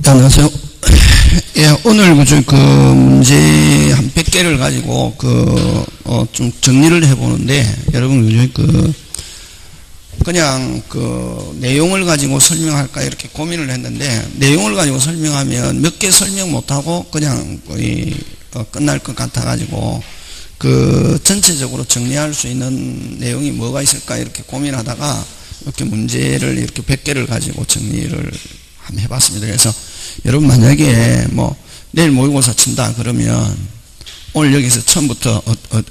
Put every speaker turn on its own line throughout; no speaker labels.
안녕하세요. 예, 오늘 그 문제 한 100개를 가지고 좀 정리를 해보는데, 여러분 그냥 내용을 가지고 설명할까 이렇게 고민을 했는데, 내용을 가지고 설명하면 몇 개 설명 못하고 그냥 거의 끝날 것 같아가지고 전체적으로 정리할 수 있는 내용이 뭐가 있을까 이렇게 고민하다가 이렇게 문제를 이렇게 100개를 가지고 정리를 한번 해봤습니다. 그래서 여러분 만약에 내일 모의고사 친다 그러면 오늘 여기서 처음부터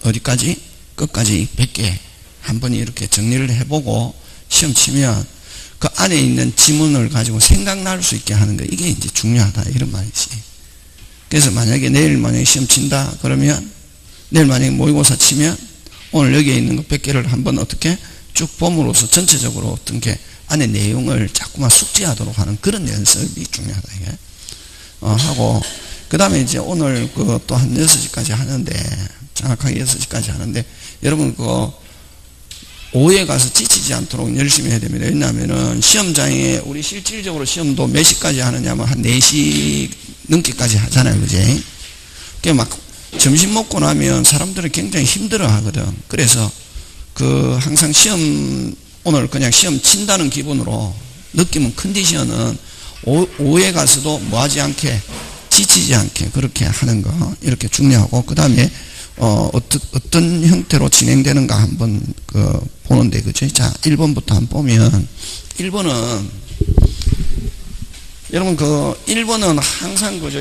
어디까지 끝까지 100개 한번 이렇게 정리를 해보고 시험 치면 그 안에 있는 지문을 가지고 생각날 수 있게 하는 거, 이게 이제 중요하다 이런 말이지. 그래서 내일 만약에 시험 친다 그러면 내일 만약에 모의고사 치면 오늘 여기에 있는 거 100개를 한번 어떻게 쭉 봄으로써 전체적으로 어떤 게 안에 내용을 자꾸만 숙지하도록 하는 그런 연습이 중요하다 이게. 하고 그 다음에 이제 오늘 또 한 6시까지 하는데, 정확하게 6시까지 하는데, 여러분 오후에 가서 지치지 않도록 열심히 해야 됩니다. 왜냐하면은 시험장에 우리 실질적으로 시험도 몇 시까지 하느냐면 한 4시 넘게까지 하잖아요, 그지? 그게 막 점심 먹고 나면 사람들은 굉장히 힘들어 하거든. 그래서 항상 오늘 그냥 시험 친다는 기분으로 느끼면 컨디션은 오후에 가서도 뭐하지 않게, 지치지 않게 그렇게 하는 거 이렇게 중요하고, 그 다음에 어떤 형태로 진행되는가 한번 보는데, 그죠? 자, 1번부터 한번 보면, 1번은 여러분 1번은 항상 그죠?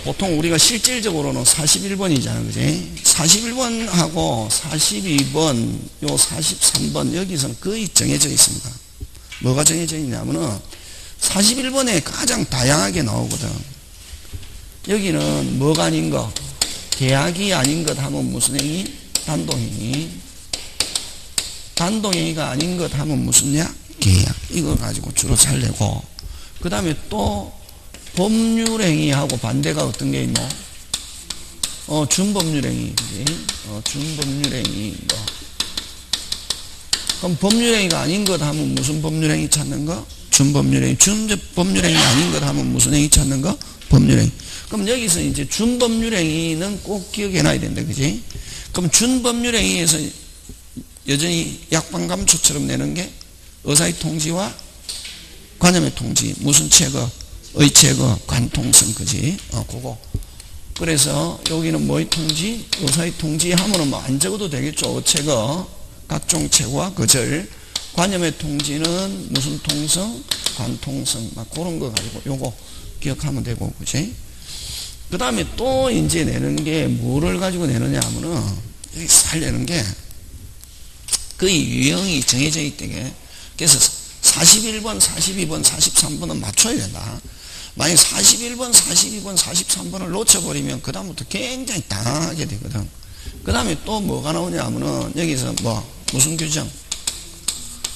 보통 우리가 실질적으로는 41번이잖아요, 그지? 41번하고 42번, 요 43번 여기서는 거의 정해져 있습니다. 뭐가 정해져 있냐면은 41번에 가장 다양하게 나오거든. 여기는 뭐가 아닌 거, 계약이 아닌 것 하면 무슨 행위? 단독행위. 단독행위가 아닌 것 하면 무슨냐? 계약. 이거 가지고 주로 잘 내고, 그 다음에 또 법률행위하고 반대가 어떤 게 있노? 준법률행위. 준법률행위. 그럼 법률행위가 아닌 것 하면 무슨 법률행위 찾는 거? 준법률행위. 준법률행위 아닌 것 하면 무슨 행위 찾는 거? 법률행위. 그럼 여기서 이제 준법률행위는 꼭 기억해놔야 된다, 그지? 그럼 준법률행위에서 여전히 약방감초처럼 내는 게 의사의 통지와 관념의 통지. 무슨 체거? 의체거, 관통성, 그지? 그거. 그래서 여기는 뭐의 통지? 의사의 통지 하면은 안 적어도 되겠죠. 의체거, 각종 체거와 거절. 관념의 통지는 무슨 통성? 관통성. 그런 거 가지고 요거 기억하면 되고, 그지? 그 다음에 또 이제 내는 게 뭐를 가지고 내느냐 하면은, 여기 살 내는 게 거의 유형이 정해져 있대게. 그래서 41번, 42번, 43번은 맞춰야 된다. 만약 41번, 42번, 43번을 놓쳐버리면 그 다음부터 굉장히 당하게 되거든. 그 다음에 또 뭐가 나오냐 하면은 여기서 무슨 규정?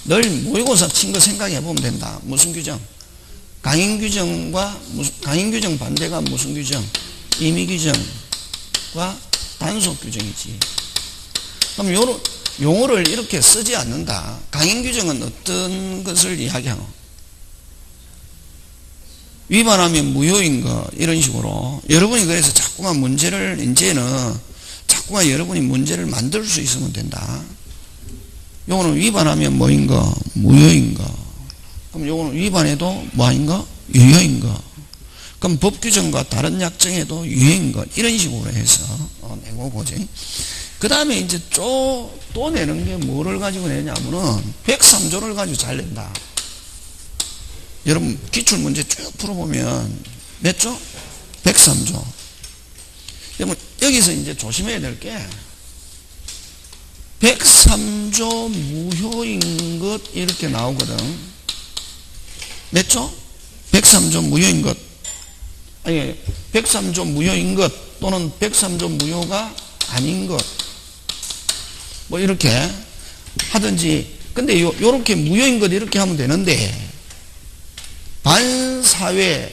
늘 모의고사 친 거 생각해 보면 된다. 무슨 규정? 강행규정과 강행규정 반대가 무슨 규정? 임의규정과 단속규정이지. 그럼 용어를 이렇게 쓰지 않는다. 강행규정은 어떤 것을 이야기하노? 위반하면 무효인 거, 이런 식으로. 여러분이 그래서 자꾸만 여러분이 문제를 만들 수 있으면 된다. 요거는 위반하면 뭐인 거? 무효인 거. 그럼 요거는 위반해도 뭐인 거? 유효인 거. 그럼 법규정과 다른 약정에도 유효인 거. 이런 식으로 해서 내고 보지. 그 다음에 이제 또 내는 게 뭐를 가지고 내냐면은 103조를 가지고 잘 낸다. 여러분 기출문제 쭉 풀어보면 몇 조? 103조. 여러분 여기서 이제 조심해야 될 게 103조 무효인 것 이렇게 나오거든. 몇 조? 103조 무효인 것. 아니 103조 무효인 것 또는 103조 무효가 아닌 것. 이렇게 하든지. 근데 요렇게 무효인 것 이렇게 하면 되는데, 반사회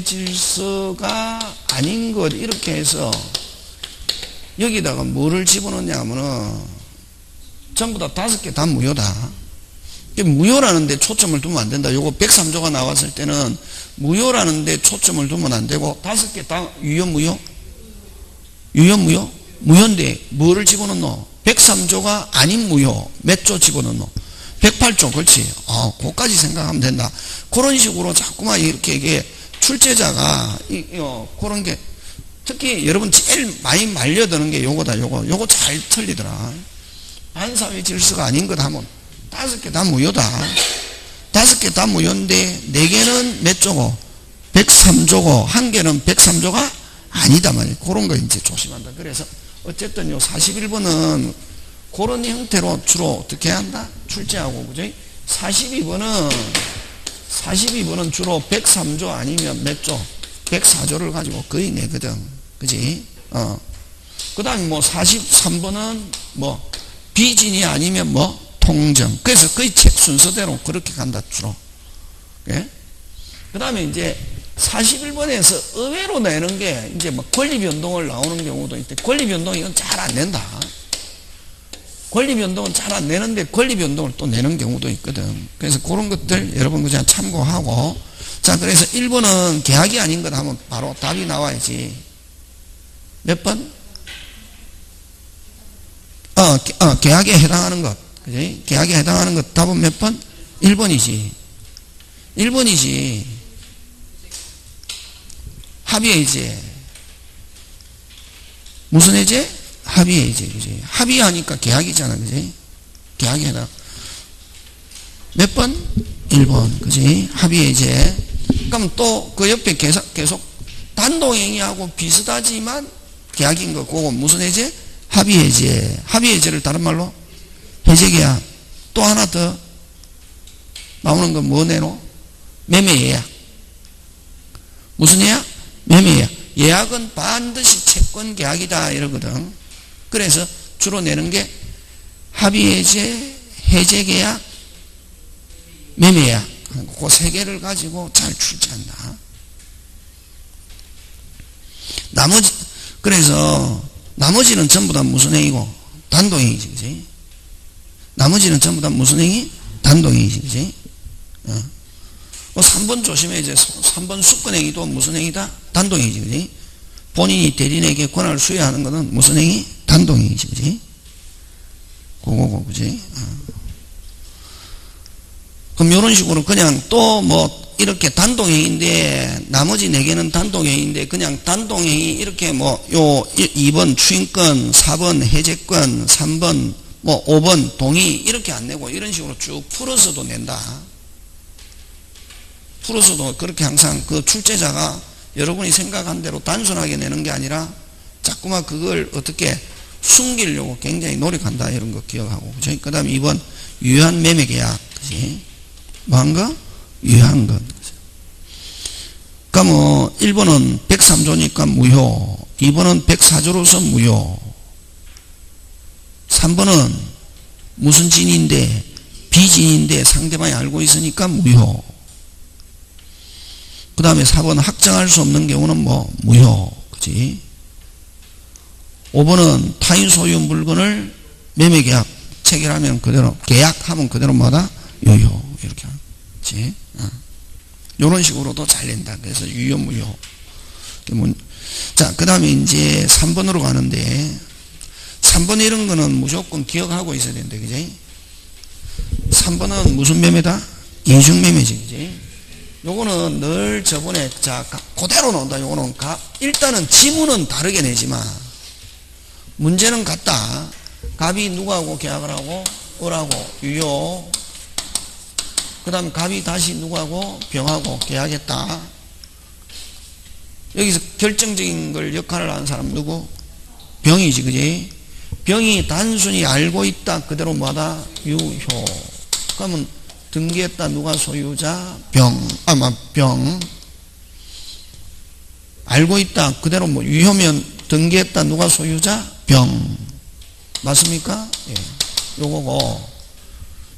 질서가 아닌 것 이렇게 해서 여기다가 뭐를 집어넣냐 하면은 전부 다 5개 다 무효다. 무효라는 데 초점을 두면 안 된다. 요거 103조가 나왔을 때는 무효라는 데 초점을 두면 안 되고 5개 다 유효 무효? 유효 무효? 무효인데 뭐를 집어넣노? 103조가 아닌 무효 몇 조 집어넣노? 108조. 그렇지. 그거까지 생각하면 된다. 그런 식으로 자꾸만 이렇게 이게 출제자가 그런 게 특히 여러분 제일 많이 말려드는 게 요거다. 요거 잘 틀리더라. 반사회 질서가 아닌 것 하면 5개 다 무효다. 5개 다 무효인데 4개는 몇 조고? 103조고 1개는 103조가 아니다 말이야. 그런 거 이제 조심한다. 그래서 어쨌든 요 41번은 그런 형태로 주로 어떻게 한다? 출제하고, 그죠? 42번은 주로 103조 아니면 몇 조? 104조를 가지고 거의 내거든. 그지? 그 다음에 뭐 43번은 뭐 비진이 아니면 뭐 통정. 그래서 거의 책 순서대로 그렇게 간다, 주로. 예? 그 다음에 이제 41번에서 의외로 내는 게 이제 뭐 권리변동을 나오는 경우도 있대. 권리변동 이건 잘 안 낸다. 권리변동은 잘 안 내는데 권리변동을 또 내는 경우도 있거든. 그래서 그런 것들 여러분 그냥 참고하고. 자, 그래서 1번은 계약이 아닌 것 하면 바로 답이 나와야지. 몇 번? 계약에 해당하는 것. 그지? 계약에 해당하는 것 답은 몇 번? 1번이지. 1번이지. 합의해제. 무슨 해제? 합의해제. 그지? 합의하니까 계약이잖아. 그지? 계약에 해당. 몇 번? 1번. 그지? 합의해제. 그럼 또 그 옆에 계속 단독행위하고 비슷하지만 계약인 거. 그거 무슨 해제? 합의해제. 합의해제를 다른 말로 해제계약. 또 하나 더 나오는 건 뭐 내노? 매매예약. 무슨 예약? 매매예약. 예약은 반드시 채권계약이다 이러거든. 그래서 주로 내는 게 합의해제, 해제계약, 매매예약. 그 세 개를 가지고 잘 출제한다. 그래서 나머지는 전부 다 무슨 행위고? 단독행위지. 그지? 나머지는 전부 다 무슨 행위? 단독행위지. 그지? 3번 조심해. 이제 3번 수권행위도 무슨 행위다? 단독행위지. 그지? 본인이 대리인에게 권한을 수여하는 것은 무슨 행위? 단독행위지. 그지? 그거고. 그지? 그럼 이런 식으로 그냥 또 뭐 이렇게 단독행위인데 나머지 4개는 단독행위인데 그냥 단독행위 이렇게 뭐 요 2번 추인권, 4번 해제권, 3번 뭐 5번 동의 이렇게 안 내고 이런 식으로 쭉 풀어서도 낸다. 풀어서도 그렇게 항상 그 출제자가 여러분이 생각한 대로 단순하게 내는 게 아니라 자꾸만 그걸 어떻게 숨기려고 굉장히 노력한다. 이런 거 기억하고. 그죠? 그 다음에 2번 유효한 매매계약. 그지? 뭐 한 거? 유효한 것. 그러니까 뭐 1번은 103조니까 무효. 2번은 104조로서 무효. 3번은 무슨 진인데 비진인데 상대방이 알고 있으니까 무효. 그 다음에 4번 확정할 수 없는 경우는 뭐 무효. 그치? 5번은 타인 소유 물건을 매매계약 체결하면 그대로 계약하면 그대로 뭐다? 유효. 이렇게 그치? 이런 식으로도 잘 낸다. 그래서 유효 무효. 자, 그 다음에 이제 3번으로 가는데 3번 이런 거는 무조건 기억하고 있어야 된다. 그지? 3번은 무슨 매매다? 이중매매지. 그지? 요거는 늘 저번에 자 그대로 나온다. 요거는 일단은 지문은 다르게 내지만 문제는 같다. 갑이 누구하고 계약을 하고? 을하고 유효. 그 다음 갑이 다시 누구하고? 병하고 계약했다. 여기서 결정적인 걸 역할을 하는 사람 누구? 병이지. 그지? 병이 단순히 알고 있다. 그대로 뭐다? 유효. 그러면 등기했다. 누가 소유자? 병. 병. 알고 있다. 그대로 뭐 유효면 등기했다. 누가 소유자? 병. 맞습니까? 예. 요거고.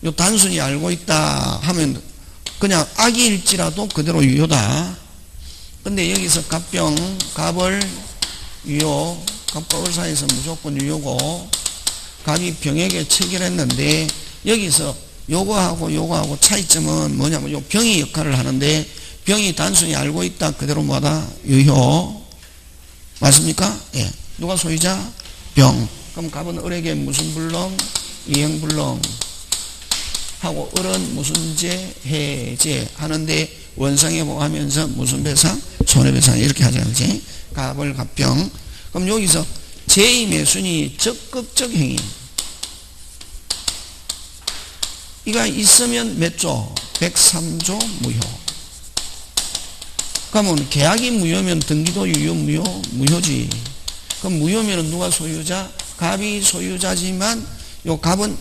요 단순히 알고 있다 하면 그냥 악의일지라도 그대로 유효다. 근데 여기서 갑병, 갑을 유효, 갑과 을사에서 무조건 유효고 갑이 병에게 체결했는데 여기서 요거하고 차이점은 뭐냐면 요 병이 역할을 하는데 병이 단순히 알고 있다 그대로 뭐다? 유효. 맞습니까? 예. 누가 소유자? 병. 그럼 갑은 을에게 무슨 불능? 이행불능 하고 을은 무슨 제? 해제 하는데 원상에 뭐 하면서 무슨 배상? 손해배상 이렇게 하자. 그지? 갑을 갑병. 그럼 여기서 제2의 순위 적극적 행위. 이가 있으면 몇 조? 103조 무효. 그러면 계약이 무효면 등기도 유효, 무효? 무효지. 그럼 무효면 누가 소유자? 갑이 소유자지만 요 갑은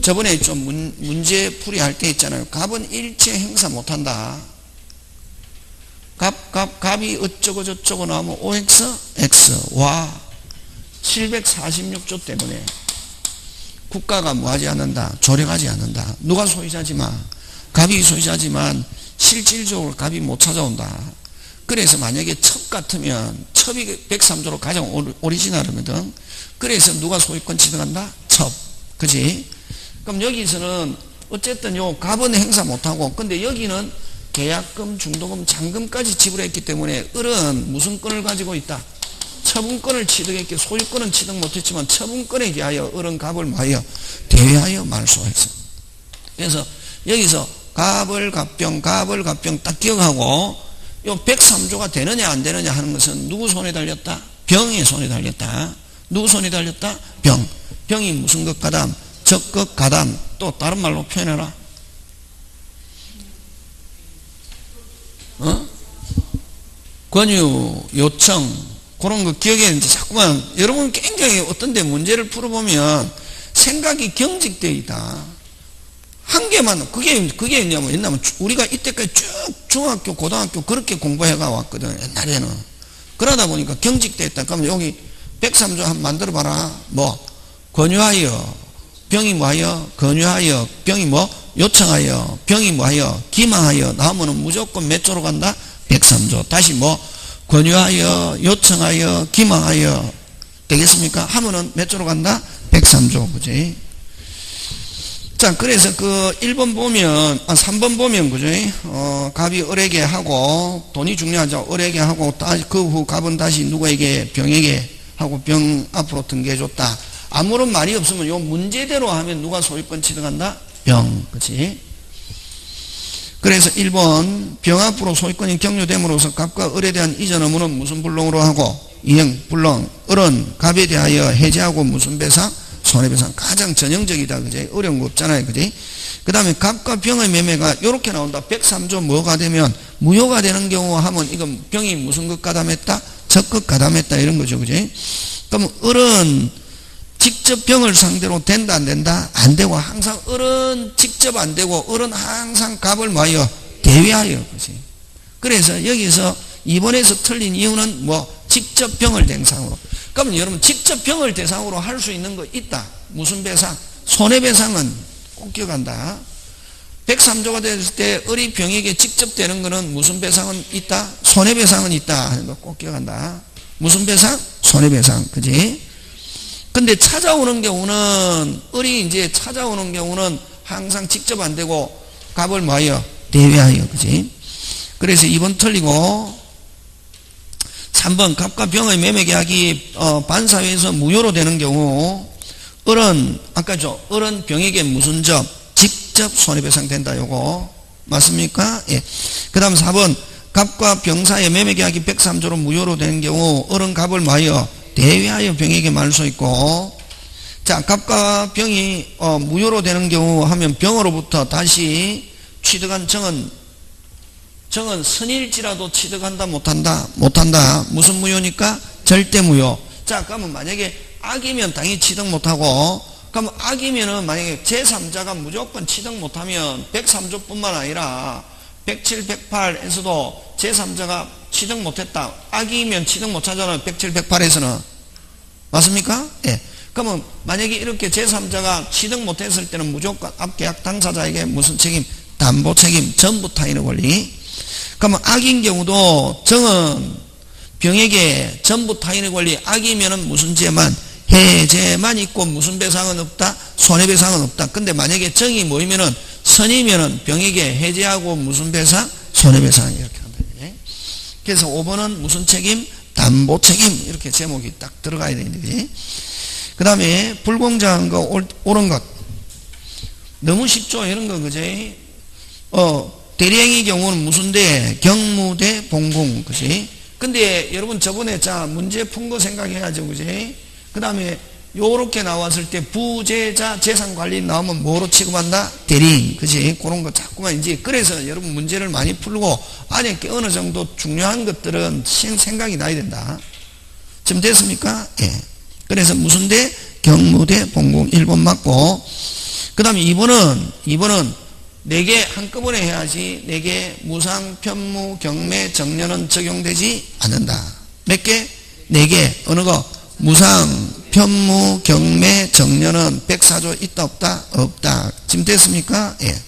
저번에 좀 문제 풀이할 때 있잖아요. 갑은 일체 행사 못한다. 갑이 어쩌고 저쩌고 나오면 OX, X, 와 746조 때문에 국가가 뭐하지 않는다? 조력하지 않는다. 누가 소유자지만 갑이 소유자지만 실질적으로 갑이 못 찾아온다. 그래서 만약에 첩 같으면 첩이 103조로 가장 오리지널이거든. 그래서 누가 소유권 취득한다? 첩. 그지? 그럼 여기서는 어쨌든 요 갑은 행사 못하고 근데 여기는 계약금, 중도금, 잔금까지 지불했기 때문에 을은 무슨 건을 가지고 있다? 처분권을 취득했기 소유권은 취득 못했지만 처분권에 대하여 을은 갑을 뭐하여? 대회하여 말소했어. 그래서 여기서 갑을 갑병 딱 기억하고 요 103조가 되느냐 안 되느냐 하는 것은 누구 손에 달렸다? 병의 손에 달렸다. 누구 손에 달렸다? 병. 병이 무슨 것 가담? 적극 가담. 또 다른 말로 표현해라. 권유, 요청 그런 거 기억에 이제 자꾸만 여러분 굉장히 어떤 데 문제를 풀어보면 생각이 경직되어 있다. 한 개만 그게 있냐면 옛날에 우리가 이때까지 쭉 중학교 고등학교 그렇게 공부해가 왔거든 옛날에는. 그러다 보니까 경직되어 있다. 그러면 여기 103조 한번 만들어 봐라. 뭐 권유하여 병이 뭐하여 권유하여 병이 뭐 요청하여 병이 뭐하여 기망하여 나오면은 무조건 몇 조로 간다? 103조. 다시 뭐 권유하여 요청하여 기망하여 되겠습니까? 하면은 몇 조로 간다? 103조. 그지? 자, 그래서 그 1번 보면 3번 보면 그지? 갑이 을에게 하고 돈이 중요하죠. 을에게 하고 그 후 갑은 다시 누구에게? 병에게 하고 병 앞으로 등기해 줬다. 아무런 말이 없으면 요 문제대로 하면 누가 소유권 취득한다? 병. 그치? 그래서 1번 병 앞으로 소유권이 경유됨으로써 갑과 을에 대한 이전 의무는 무슨 불능으로 하고 이행 불능. 을은 갑에 대하여 해제하고 무슨 배상? 손해배상. 가장 전형적이다. 그지? 어려운 거 없잖아요. 그지? 그 다음에 갑과 병의 매매가 요렇게 나온다. 103조 뭐가 되면 무효가 되는 경우 하면 이건 병이 무슨 것 가담했다? 적극 가담했다. 이런 거죠. 그지? 그럼 을은 직접 병을 상대로 된다 안 된다? 안 되고 항상 을은 직접 안 되고 을은 항상 갑을 뭐하여? 대위하여. 그지? 그래서 여기서 2번에서 틀린 이유는 뭐 직접 병을 대상으로. 그러면 여러분 직접 병을 대상으로 할 수 있는 거 있다. 무슨 배상? 손해배상은 꼭 기억한다. 103조가 됐을 때 을이 병에게 직접 되는 거는 무슨 배상은 있다? 손해배상은 있다 하는 거 꼭 기억한다. 무슨 배상? 손해배상. 그지? 근데 찾아오는 경우는 을이 이제 찾아오는 경우는 항상 직접 안 되고 갑을 뭐하여? 대위하여. 그지? 그래서 2번 틀리고 3번 갑과 병의 매매 계약이 반사회에서 무효로 되는 경우 을은 아까죠. 을은 병에게 무슨 점? 직접 손해배상 된다. 요거 맞습니까? 예. 그 다음 4번 갑과 병 사이의 매매 계약이 103조로 무효로 되는 경우 을은 갑을 뭐하여? 대위하여 병에게 말소 있고. 자, 갑과 병이 무효로 되는 경우 하면 병으로부터 다시 취득한 정은 선일지라도 취득한다 못한다? 못한다. 무슨 무효니까? 절대 무효. 자, 그러면 만약에 악이면 당연히 취득 못하고, 그러면 악이면은 만약에 제3자가 무조건 취득 못하면 103조뿐만 아니라 107, 108에서도 제3자가 취득 못했다. 악이면 취득 못하잖아요. 107, 108에서는. 맞습니까? 예. 그러면 만약에 이렇게 제3자가 취득 못했을 때는 무조건 앞계약 당사자에게 무슨 책임? 담보 책임, 전부 타인의 권리. 그러면 악인 경우도 정은 병에게 전부 타인의 권리, 악이면은 무슨 죄만? 해제만 있고 무슨 배상은 없다? 손해배상은 없다. 근데 만약에 정이 모이면은 선이면은 병에게 해제하고 무슨 배상? 손해배상 이렇게 한다. 그래서 5번은 무슨 책임? 담보 책임 이렇게 제목이 딱 들어가야 되는데, 그 다음에 불공정한 거 옳은 것 너무 쉽죠. 이런 거 그지? 대리행위 경우는 무슨 대? 경무 대 봉공 그지? 근데 여러분 저번에 자 문제 푼 거 생각해야죠 그지? 그 다음에 요렇게 나왔을 때 부재자 재산관리 나오면 뭐로 취급한다? 대리인 그지? 그런 거 자꾸만 이제 그래서 여러분 문제를 많이 풀고 안에 어느 정도 중요한 것들은 생각이 나야 된다. 지금 됐습니까? 예. 그래서 무슨 대? 경무 대 봉공 1번 맞고, 그 다음에 2번은 4개 한꺼번에 해야지 4개 무상, 편무, 경매, 정려는 적용되지 않는다. 몇 개? 4개. 어느 거? 무상, 편무, 경매, 정려는 104조 있다 없다? 없다. 지금 됐습니까? 예.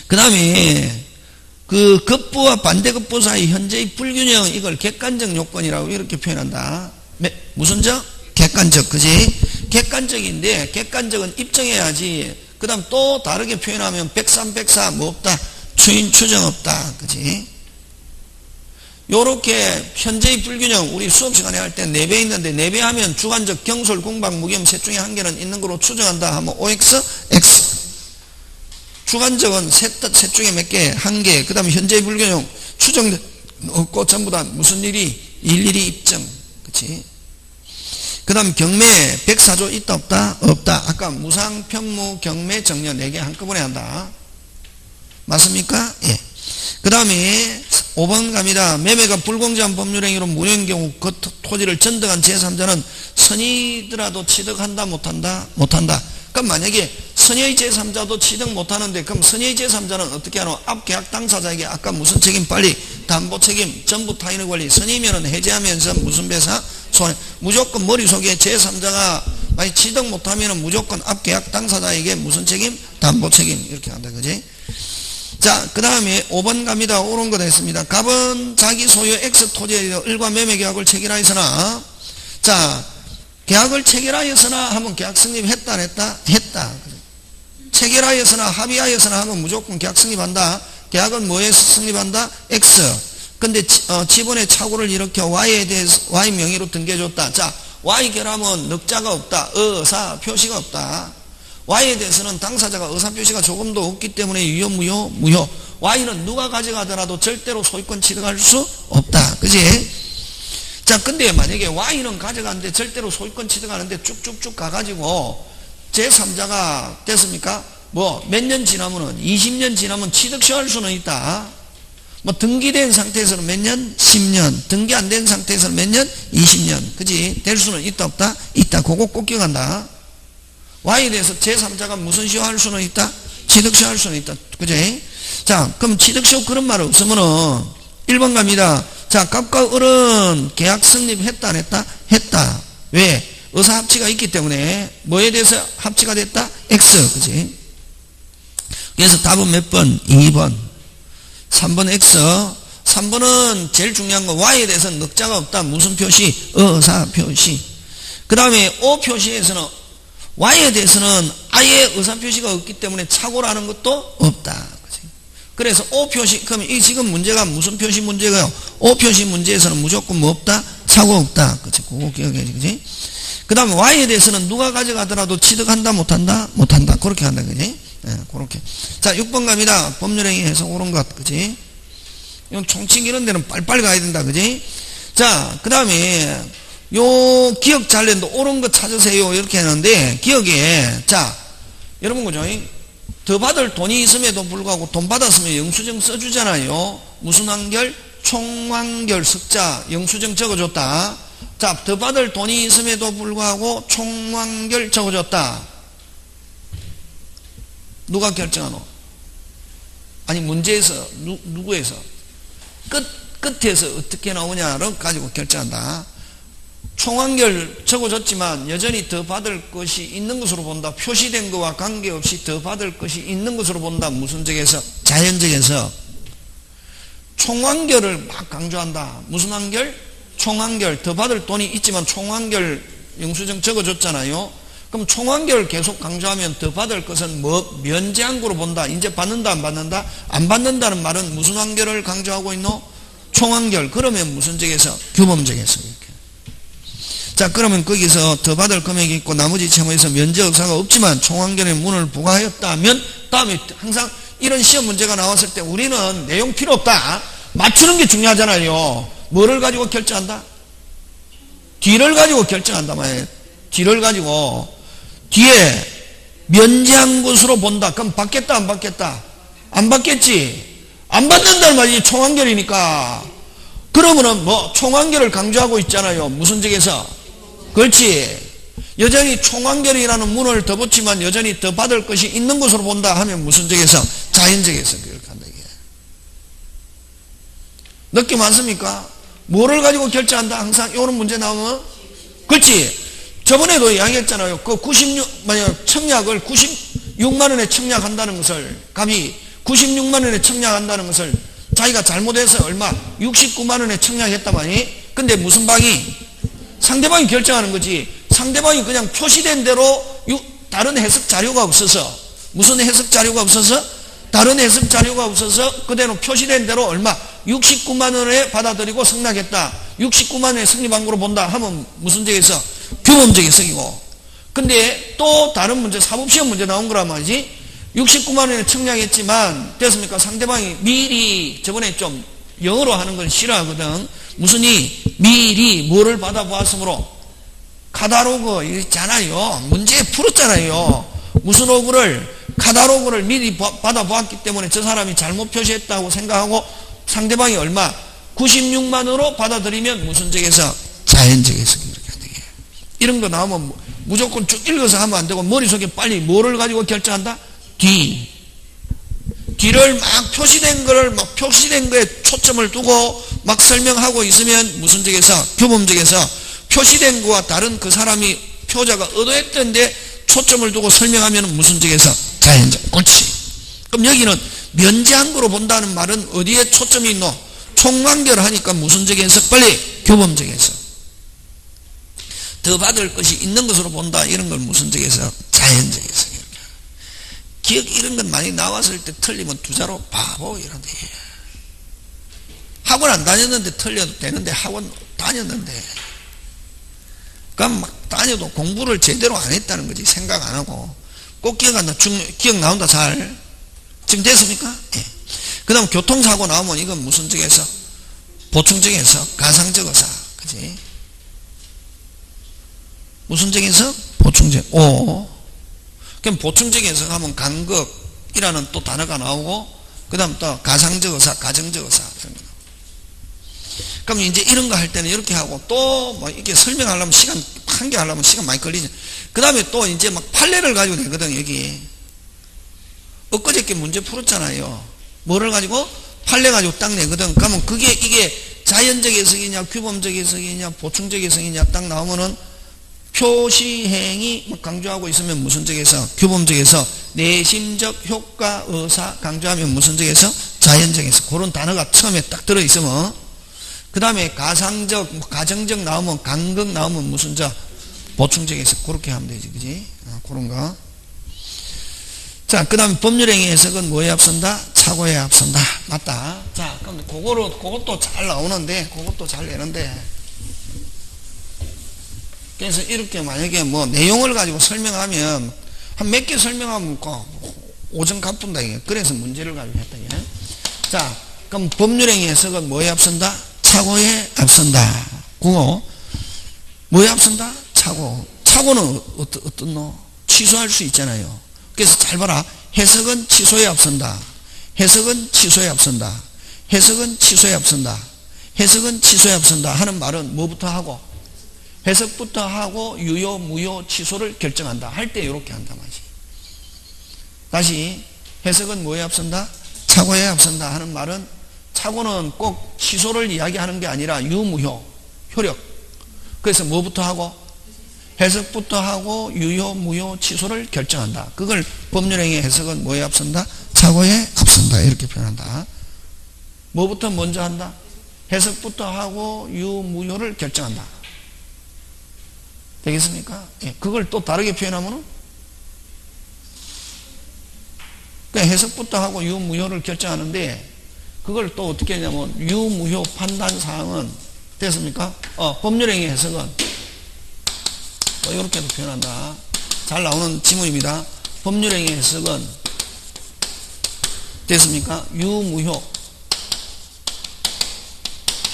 그 다음에 그 급부와 반대급부 사이 현재의 불균형 이걸 객관적 요건이라고 이렇게 표현한다. 무슨 적? 객관적 그지? 객관적인데 객관적은 입증해야지. 그 다음 또 다르게 표현하면 103, 뭐 없다? 추인 추정 없다 그지? 요렇게 현재의 불균형 우리 수업 시간에 할 때 4배 있는데 4배 하면 주관적 경솔 공박 무겸 셋 중에 한 개는 있는 거로 추정한다 하면 OX X. 주관적은 셋 중에 몇 개? 한 개. 그 다음에 현재의 불균형 추정 없고 전부 다 무슨 일이? 일일이 입증 그치? 그 다음 경매 104조 있다 없다? 없다. 아까 무상, 편무, 경매, 정려 4개 한꺼번에 한다. 맞습니까? 예. 그 다음에 5번 갑니다. 매매가 불공정한 법률행위로 무효인 경우 그 토지를 전등한 제3자는 선의더라도 취득한다 못한다? 못한다. 그럼 만약에 선의의 제3자도 취득 못하는데 그럼 선의의 제3자는 어떻게 하노? 앞 계약 당사자에게 아까 무슨 책임? 빨리 담보 책임 전부 타인의 권리. 선의면은 해제하면서 무슨 배상? 손해. 무조건 머릿속에 제3자가 만약 취득 못하면은 무조건 앞 계약 당사자에게 무슨 책임? 담보 책임 이렇게 한다 그지? 자, 그 다음에 5번 갑니다. 옳은 거 됐습니다. 갑은 자기 소유 X 토지에 을과 매매 계약을 체결하였으나, 자, 계약을 체결하였으나 하면 계약 성립했다 안 했다? 했다. 체결하였으나 합의하였으나 하면 무조건 계약 성립한다. 계약은 뭐에 성립한다? X. 근데 지분의 착오를 일으켜 Y에 대해서 Y 명의로 등기해줬다. 자, Y 결함은 늑자가 없다. 의사 표시가 없다. Y에 대해서는 당사자가 의사표시가 조금도 없기 때문에 유효 무효. Y는 누가 가져가더라도 절대로 소유권 취득할 수 없다. 그지? 자, 근데 만약에 Y는 가져가는데 절대로 소유권 취득하는데 쭉쭉쭉 가가지고 제3자가 됐습니까? 뭐 몇 년 지나면은 20년 지나면 취득시 할 수는 있다. 뭐 등기된 상태에서는 몇 년? 10년. 등기 안 된 상태에서는 몇 년? 20년. 그지? 될 수는 있다 없다? 있다. 그거 꼭 기억한다. Y에 대해서 제3자가 무슨 시효 할 수는 있다? 취득시효 할 수는 있다. 그지? 자, 그럼 취득시효 그런 말 없으면은 1번 갑니다. 자, 갑과 을은 계약 성립했다 안 했다? 했다. 왜? 의사 합치가 있기 때문에 뭐에 대해서 합치가 됐다? X. 그지? 그래서 답은 몇 번? 2번. 3번 X. 3번은 제일 중요한 거 Y에 대해서는 늑자가 없다. 무슨 표시? 의사 표시. 그 다음에 O 표시에서는 Y에 대해서는 아예 의사표시가 없기 때문에 착오라는 것도 없다. 그래서 O 표시, 그럼 이 지금 문제가 무슨 표시 문제가요? O 표시 문제에서는 무조건 뭐 없다? 착오 없다. 그치? 그거 기억해야지. 그치? 그 다음에 Y에 대해서는 누가 가져가더라도 취득한다, 못한다? 못한다. 그렇게 한다. 그치? 네, 그렇게. 자, 6번 갑니다. 법률행위에서 옳은 것. 그치? 이건 총칙 이런 데는 빨리빨리 가야 된다. 그치? 자, 그 다음에 요 기억 잘 낸다. 옳은 거 찾으세요. 이렇게 하는데 기억에 자 여러분 그죠? 더 받을 돈이 있음에도 불구하고 돈 받았으면 영수증 써주잖아요. 무슨 완결? 총완결 석자 영수증 적어줬다. 자, 더 받을 돈이 있음에도 불구하고 총완결 적어줬다. 누가 결정하노? 아니 문제에서 누구에서? 끝에서 어떻게 나오냐를 가지고 결정한다. 총완결 적어줬지만 여전히 더 받을 것이 있는 것으로 본다. 표시된 것과 관계없이 더 받을 것이 있는 것으로 본다. 무슨 적에서? 자연적에서. 총완결을 막 강조한다. 무슨 완결? 총완결. 더 받을 돈이 있지만 총완결 영수증 적어줬잖아요. 그럼 총완결을 계속 강조하면 더 받을 것은 뭐 면제항구로 본다. 이제 받는다 안 받는다? 안 받는다는 말은 무슨 완결을 강조하고 있노? 총완결. 그러면 무슨 적에서? 규범적에서. 이렇게. 자, 그러면 거기서 더 받을 금액이 있고 나머지 채무에서 면제 의사가 없지만 총완결의 문을 부과하였다면 다음에 항상 이런 시험 문제가 나왔을 때 우리는 내용 필요 없다. 맞추는 게 중요하잖아요. 뭐를 가지고 결정한다? 뒤를 가지고 결정한다 말이에요. 뒤를 가지고 뒤에 면제한 것으로 본다. 그럼 받겠다 안 받겠다? 안 받겠지. 안 받는다는 말이지. 총완결이니까. 그러면은 뭐 총완결을 강조하고 있잖아요. 무슨 적에서? 그렇지. 여전히 총완결이라는 문을 더 붙이면 여전히 더 받을 것이 있는 것으로 본다 하면 무슨 적에서? 자연적에서 그렇게 한다. 이게. 느낌 많습니까? 뭐를 가지고 결정한다? 항상 이런 문제 나오면? 그렇지. 저번에도 이야기했잖아요. 그 만약 청약을 96만원에 청약한다는 것을, 값이 96만원에 청약한다는 것을 자기가 잘못해서 얼마? 69만원에 청약했단 말이니? 근데 무슨 방이? 상대방이 결정하는 거지. 상대방이 그냥 표시된 대로 다른 해석 자료가 없어서, 무슨 해석 자료가 없어서? 다른 해석 자료가 없어서 그대로 표시된 대로 얼마? 69만원에 받아들이고 승낙했다. 69만원에 승리방구로 본다 하면 무슨 적에서? 규범적인 성이고. 근데 또 다른 문제, 사법시험 문제 나온 거란 말이지. 69만원에 청약했지만 됐습니까? 상대방이 미리, 저번에 좀 영어로 하는 걸 싫어하거든. 무슨이 미리 뭐를 받아보았으므로 카다로그 있잖아요. 문제 풀었잖아요. 무슨 로그를, 카다로그를 미리 받아보았기 때문에 저 사람이 잘못 표시했다고 생각하고 상대방이 얼마? 96만원으로 받아들이면 무슨 적에서? 자연적에서 그렇게 하는 거예요. 이런 거 나오면 무조건 쭉 읽어서 하면 안 되고 머릿속에 빨리 뭐를 가지고 결정한다? 뒤를 막 표시된 거를 막 표시된 거에 초점을 두고 막 설명하고 있으면 무슨 적에서? 규범적에서 표시된 거와 다른 그 사람이 표자가 의도했던데 초점을 두고 설명하면 무슨 적에서? 자연적. 옳지. 그럼 여기는 면제한 거로 본다는 말은 어디에 초점이 있노? 총완결을 하니까 무슨 적에서? 빨리 규범적에서. 더 받을 것이 있는 것으로 본다. 이런 걸 무슨 적에서? 자연적에서. 기억 이런 건 많이 나왔을 때 틀리면 두자로 바보 이런데. 학원 안 다녔는데 틀려도 되는데 학원 다녔는데. 그럼 막 다녀도 공부를 제대로 안 했다는 거지. 생각 안 하고. 꼭 기억한다. 기억 나온다. 잘. 지금 됐습니까? 예. 그 다음 교통사고 나오면 이건 무슨 적에서? 보충적에서 가상적어사. 그지? 무슨 적에서? 보충적. 오. 그럼 보충적에서 하면 간극이라는 또 단어가 나오고 그 다음 또 가상적어사, 가정적어사. 그럼 이제 이런 거 할 때는 이렇게 하고 또 뭐 이렇게 설명하려면 시간, 한 개 하려면 시간 많이 걸리죠. 그 다음에 또 이제 막 판례를 가지고 되거든, 여기. 엊그저께 문제 풀었잖아요. 뭐를 가지고? 판례 가지고 딱 내거든. 그러면 그게 이게 자연적 해석이냐, 규범적 해석이냐, 보충적 해석이냐 딱 나오면은 표시행위 강조하고 있으면 무슨 적에서? 규범적에서. 내심적 효과 의사 강조하면 무슨 적에서? 자연적에서. 그런 단어가 처음에 딱 들어있으면 그 다음에 가상적, 가정적 나오면 간극 나오면 무슨 적? 보충적에서. 그렇게 하면 되지, 그지? 그런 거. 자, 그 다음에 법률행위 해석은 뭐에 앞선다? 착오에 앞선다. 맞다. 자, 그럼 그것도 잘 나오는데, 그것도 잘 내는데. 그래서 이렇게 만약에 뭐 내용을 가지고 설명하면 한 몇 개 설명하면 오전 갚은다. 이게. 그래서 문제를 가지고 했다. 이게. 자, 그럼 법률행위 해석은 뭐에 앞선다? 착오에 앞선다. 그거 뭐에 앞선다? 착오. 착오는 어떤 노? 취소할 수 있잖아요. 그래서 잘 봐라. 해석은 취소에 앞선다. 해석은 취소에 앞선다. 해석은 취소에 앞선다. 해석은 취소에 앞선다 하는 말은 뭐부터 하고? 해석부터 하고 유효, 무효, 취소를 결정한다. 할 때 이렇게 한다 말이지. 다시 해석은 뭐에 앞선다? 착오에 앞선다 하는 말은 착오는 꼭 취소를 이야기하는 게 아니라 유무효, 효력. 그래서 뭐부터 하고? 해석부터 하고 유효, 무효, 취소를 결정한다. 그걸 법률행위 해석은 뭐에 앞선다? 착오에 앞선다. 이렇게 표현한다. 뭐부터 먼저 한다? 해석부터 하고 유, 무효를 결정한다. 되겠습니까? 예, 그걸 또 다르게 표현하면은 그러니까 해석부터 하고 유무효를 결정하는데 그걸 또 어떻게 하냐면 유무효 판단사항은 됐습니까? 법률행위 해석은 또 이렇게도 표현한다. 잘 나오는 지문입니다. 법률행위 해석은 됐습니까? 유무효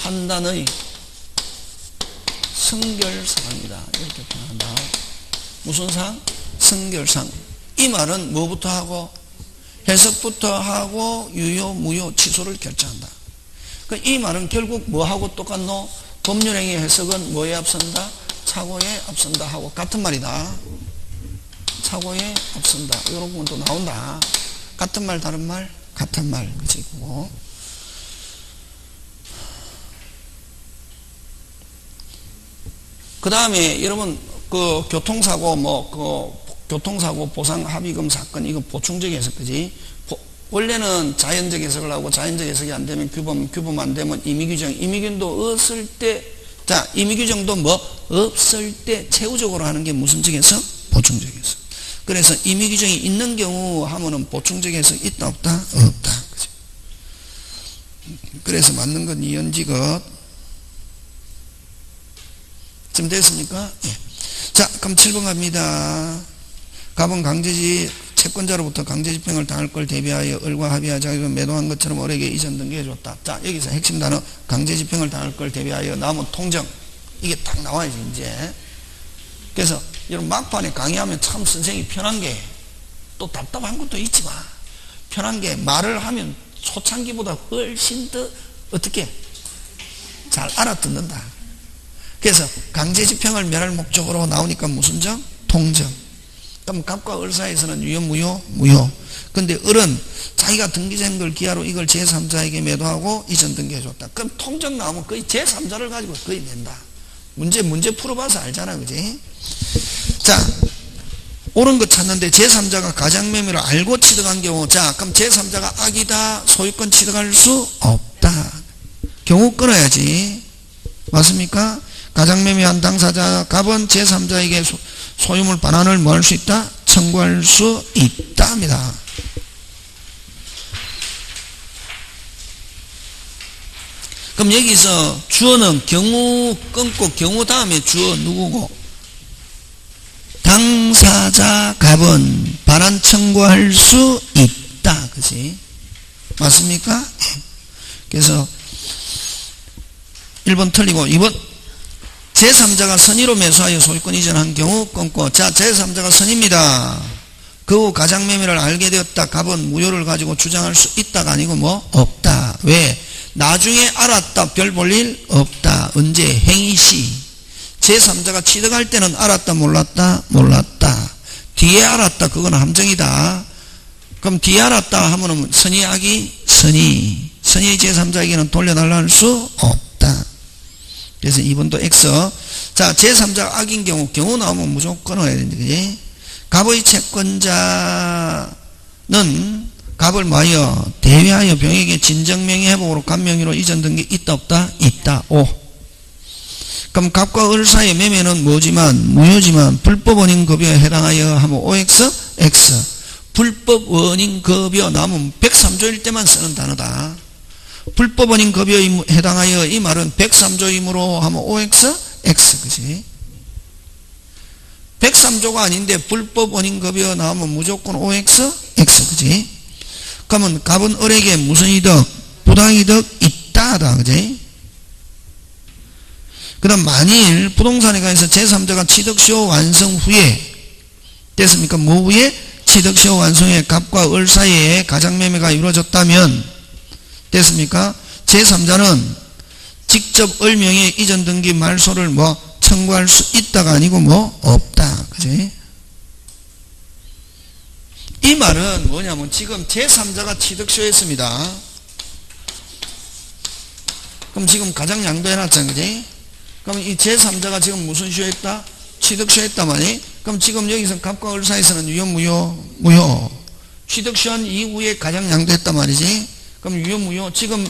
판단의 성결사항입니다. 이렇게 표현한다. 무슨 사항? 성결사항. 이 말은 뭐부터 하고? 해석부터 하고 유효, 무효, 취소를 결정한다. 그러니까 이 말은 결국 뭐하고 똑같노? 법률행위 해석은 뭐에 앞선다? 착오에 앞선다 하고 같은 말이다. 착오에 앞선다. 이런 부분도 나온다. 같은 말, 다른 말? 같은 말. 그치? 그 다음에 여러분 그 교통사고 교통사고 보상 합의금 사건 이거 보충적 해석 그지? 원래는 자연적 해석을 하고 자연적 해석이 안 되면 규범 안 되면 임의규정도 없을 때 자 임의규정도 없을 때 최후적으로 하는 게 무슨 적 해석? 보충적 해석. 그래서 임의규정이 있는 경우 하면은 보충적 해석 있다 없다? 없다. 그치? 그래서 맞는 건 이연지것. 지금 됐습니까? 예. 자, 그럼 7번 갑니다. 갑은 강제지, 채권자로부터 강제집행을 당할 걸 대비하여 을과 합의하여 자기가 매도한 것처럼 을에게 이전 등기해줬다. 자, 여기서 핵심 단어, 강제집행을 당할 걸 대비하여 나오면 통정. 이게 딱 나와야지, 이제. 그래서, 여러분, 막판에 강의하면 참 선생님이 편한 게, 또 답답한 것도 있지만, 편한 게 말을 하면 초창기보다 훨씬 더, 어떻게, 잘 알아듣는다. 그래서 강제집행을 면할 목적으로 나오니까 무슨 정? 통정. 그럼 갑과 을 사이에서는 유효, 무효? 무효. 근데 을은 자기가 등기된 걸 기하로 이걸 제3자에게 매도하고 이전 등기해줬다. 그럼 통정 나오면 거의 제3자를 가지고 거의 낸다. 문제 풀어봐서 알잖아, 그지? 자, 옳은 것 찾는데 제3자가 가장매매를 알고 취득한 경우, 자, 그럼 제3자가 악이다, 소유권 취득할 수 없다. 경우 끊어야지. 맞습니까? 가장매매한 당사자 갑은 제3자에게 소유물 반환을 뭐 할 수 있다? 청구할 수 있다 합니다. 그럼 여기서 주어는 경우 끊고 경우 다음에 주어 누구고? 당사자 갑은 반환 청구할 수 있다. 그치? 맞습니까? 그래서 1번 틀리고 2번 제3자가 선의로 매수하여 소유권 이전한 경우 끊고 자 제3자가 선입니다. 그 후 가장매매를 알게 되었다. 갑은 무효를 가지고 주장할 수 있다가 아니고 뭐 없다. 왜? 나중에 알았다. 별 볼 일 없다. 언제? 행위시. 제3자가 취득할 때는 알았다 몰랐다? 몰랐다. 뒤에 알았다. 그건 함정이다. 그럼 뒤에 알았다 하면은 선의 악이 선의 제3자에게는 돌려달라 할 수 없다. 그래서 2번도 X. 자, 제3자가 악인 경우 나오면 무조건 끊어야 되는데, 그지? 갑의 채권자는 갑을 뭐하여? 대위하여 병에게 진정명의 회복으로 갑명의로 이전 등기 있다 없다? 있다. O. 그럼 갑과 을 사이의 매매는 뭐지만? 무효지만 불법 원인 급여에 해당하여 하면 OX? X. 불법 원인 급여 나오면 103조일 때만 쓰는 단어다. 불법 원인 급여에 해당하여 이 말은 103조이므로 하면 OX? X. 그치? 103조가 아닌데 불법 원인 급여 나오면 무조건 OX? X. 그치? 그러면 갑은 을에게 무슨 이득? 부당이득 있다다. 그치? 그 다음 만일 부동산에 관해서 제3자가 취득시효 완성 후에 됐습니까? 뭐 후에? 취득시효 완성 후에 갑과 을 사이에 가장매매가 이루어졌다면 됐습니까? 제3자는 직접 을명의 이전 등기 말소를 뭐 청구할 수 있다가 아니고 뭐 없다. 그지? 이 말은 뭐냐면 지금 제3자가 취득시효했습니다. 그럼 지금 가장 양도해놨잖아. 그지? 그럼 이 제3자가 지금 무슨 시효했다? 취득시효했단 말이? 그럼 지금 여기서 갑과 을 사이에서는 유효, 무효. 취득시효한 이후에 가장 양도했단 말이지? 그럼 유효, 무효. 지금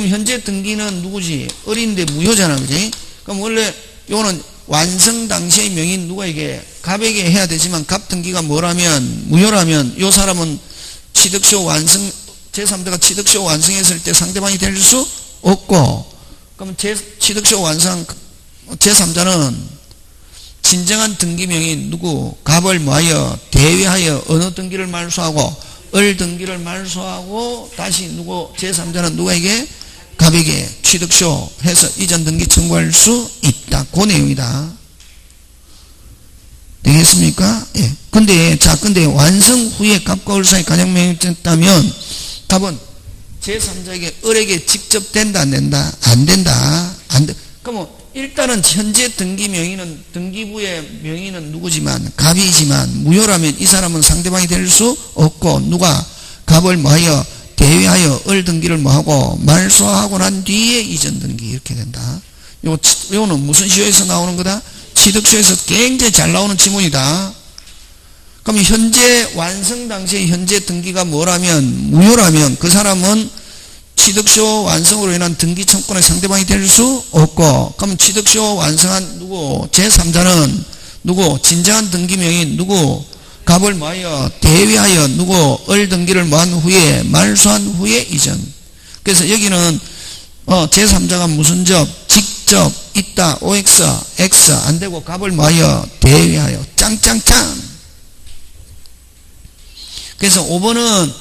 현재 등기는 누구지? 을인데 무효잖아. 그지? 그럼 원래 요거는 완성 당시의 명인 누구에게? 갑에게 해야 되지만 갑 등기가 뭐라면? 무효라면 이 사람은 취득시효 완성, 제3자가 취득시효 완성했을 때 상대방이 될 수 없고, 그러면 취득시효 완성 제3자는 진정한 등기명인 누구? 갑을 뭐하여? 대위하여 어느 등기를 말소하고? 을 등기를 말소하고 다시 누구? 제3자는 누구에게? 갑에게 취득시효 해서 이전 등기 청구할 수 있다. 그 내용이다. 되겠습니까? 예. 근데 완성 후에 갑과 을 사이 가장 명령됐다면 답은 제3자에게 을에게 직접 된다, 안 된다? 안 된다. 안 돼. 그러면 일단은 현재 등기 명의는, 등기부의 명의는 누구지만, 갑이지만, 무효라면 이 사람은 상대방이 될 수 없고, 누가 갑을 뭐하여? 대위하여 을 등기를 뭐하고? 말소하고 난 뒤에 이전 등기, 이렇게 된다. 요거는 무슨 시효에서 나오는 거다? 취득시효에서 굉장히 잘 나오는 지문이다. 그럼 현재 완성 당시에 현재 등기가 뭐라면? 무효라면 그 사람은 취득시효 완성으로 인한 등기 청구권의 상대방이 될 수 없고, 그럼 취득시효 완성한 누구? 제3자는 누구? 진정한 등기명인 누구? 갑을 뭐하여? 대위하여 누구? 을 등기를 뭐한 후에? 말소한 후에 이전. 그래서 여기는 제3자가 무슨 적? 직접 있다. OX, X 안 되고 갑을 뭐하여? 대위하여. 짱짱짱. 그래서 5번은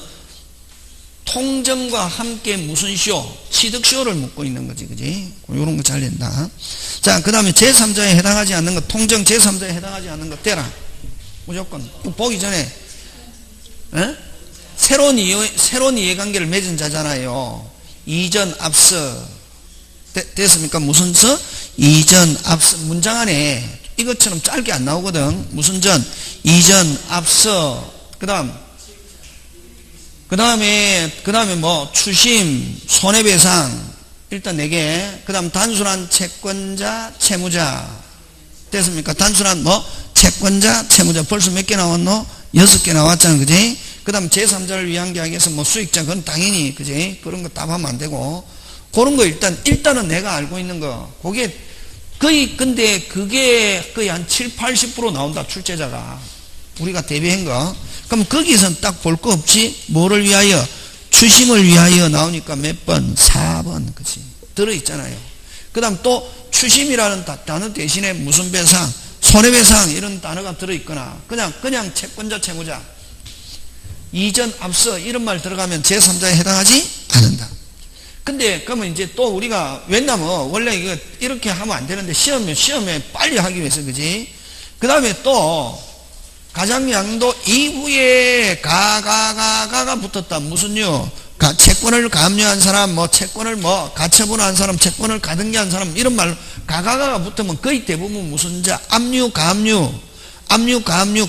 통정과 함께 무슨 시효? 취득시효를 묻고 있는 거지, 그지? 요런 거 잘 된다. 자, 그 다음에 제3자에 해당하지 않는 것, 통정 제3자에 해당하지 않는 것 떼라. 무조건. 보기 전에, 새로운 이해관계를 맺은 자잖아요. 이전, 앞서. 됐습니까? 무슨 서? 이전, 앞서. 문장 안에 이것처럼 짧게 안 나오거든. 무슨 전? 이전, 앞서. 그 다음에 뭐, 추심, 손해배상. 일단 4개. 그 다음 단순한 채권자, 채무자. 됐습니까? 단순한 뭐, 채권자, 채무자. 벌써 몇 개 나왔노? 6개 나왔잖아. 그지? 그 다음 제3자를 위한 계약에서 뭐 수익자. 그건 당연히, 그지? 그런 거 답하면 안 되고. 그런 거 일단은 내가 알고 있는 거. 근데 그게 거의 한 7, 80% 나온다. 출제자가. 우리가 대비한 거. 그럼 거기선 딱 볼 거 없지? 뭐를 위하여? 추심을 위하여 나오니까 몇 번? 4번. 그치? 들어있잖아요. 그 다음 또 추심이라는 단어 대신에 무슨 배상? 손해배상 이런 단어가 들어있거나 그냥 채권자, 채무자. 이전, 앞서 이런 말 들어가면 제3자에 해당하지 않는다. 근데 그러면 이제 또 우리가 왜냐면 원래 이거 이렇게 하면 안 되는데 시험에 빨리 하기 위해서 그지? 그 다음에 또 가장양도 이후에 가가 붙었다. 무슨요? 채권을 감유한 사람, 뭐 채권을 뭐 가처분한 사람, 채권을 가등기한 사람 이런 말로 가가가 붙으면 거의 대부분 무슨 자? 압류, 가압류,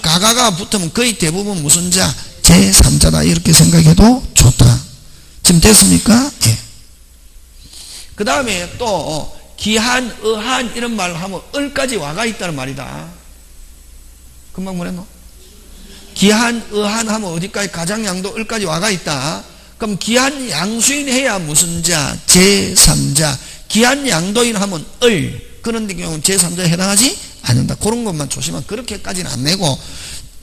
가가가 붙으면 거의 대부분 무슨 자? 제3자다. 이렇게 생각해도 좋다. 지금 됐습니까? 예. 그 다음에 또 기한, 의한 이런 말을 하면 을까지 와가 있다는 말이다. 금방 뭐랬노? 기한, 의한 하면 어디까지? 가장양도 을까지 와가 있다. 그럼 기한 양수인 해야 무슨 자? 제3자. 기한 양도인 하면 을. 그런 경우는 제3자에 해당하지 않는다. 그런 것만 조심하면 그렇게까지는 안 내고,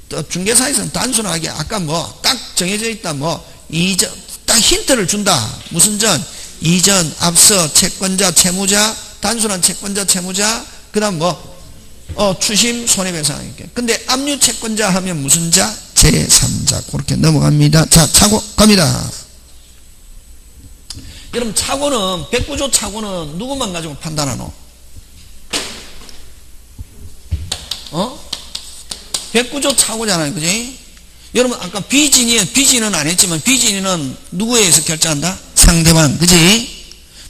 또 중개사에서는 단순하게 아까 뭐 딱 정해져 있다. 뭐 이전, 딱 힌트를 준다. 무슨 전? 이전, 앞서, 채권자, 채무자, 단순한 채권자, 채무자, 그 다음 뭐 추심, 손해배상. 이렇게. 근데 압류 채권자 하면 무슨 자? 제3자. 그렇게 넘어갑니다. 자, 차고 갑니다. 여러분, 차고는, 백구조 차고는 누구만 가지고 판단하노? 백구조 차고잖아요. 그지? 여러분, 아까 비진은 안 했지만, 비진은 누구에 의해서 결정한다? 상대방. 그지?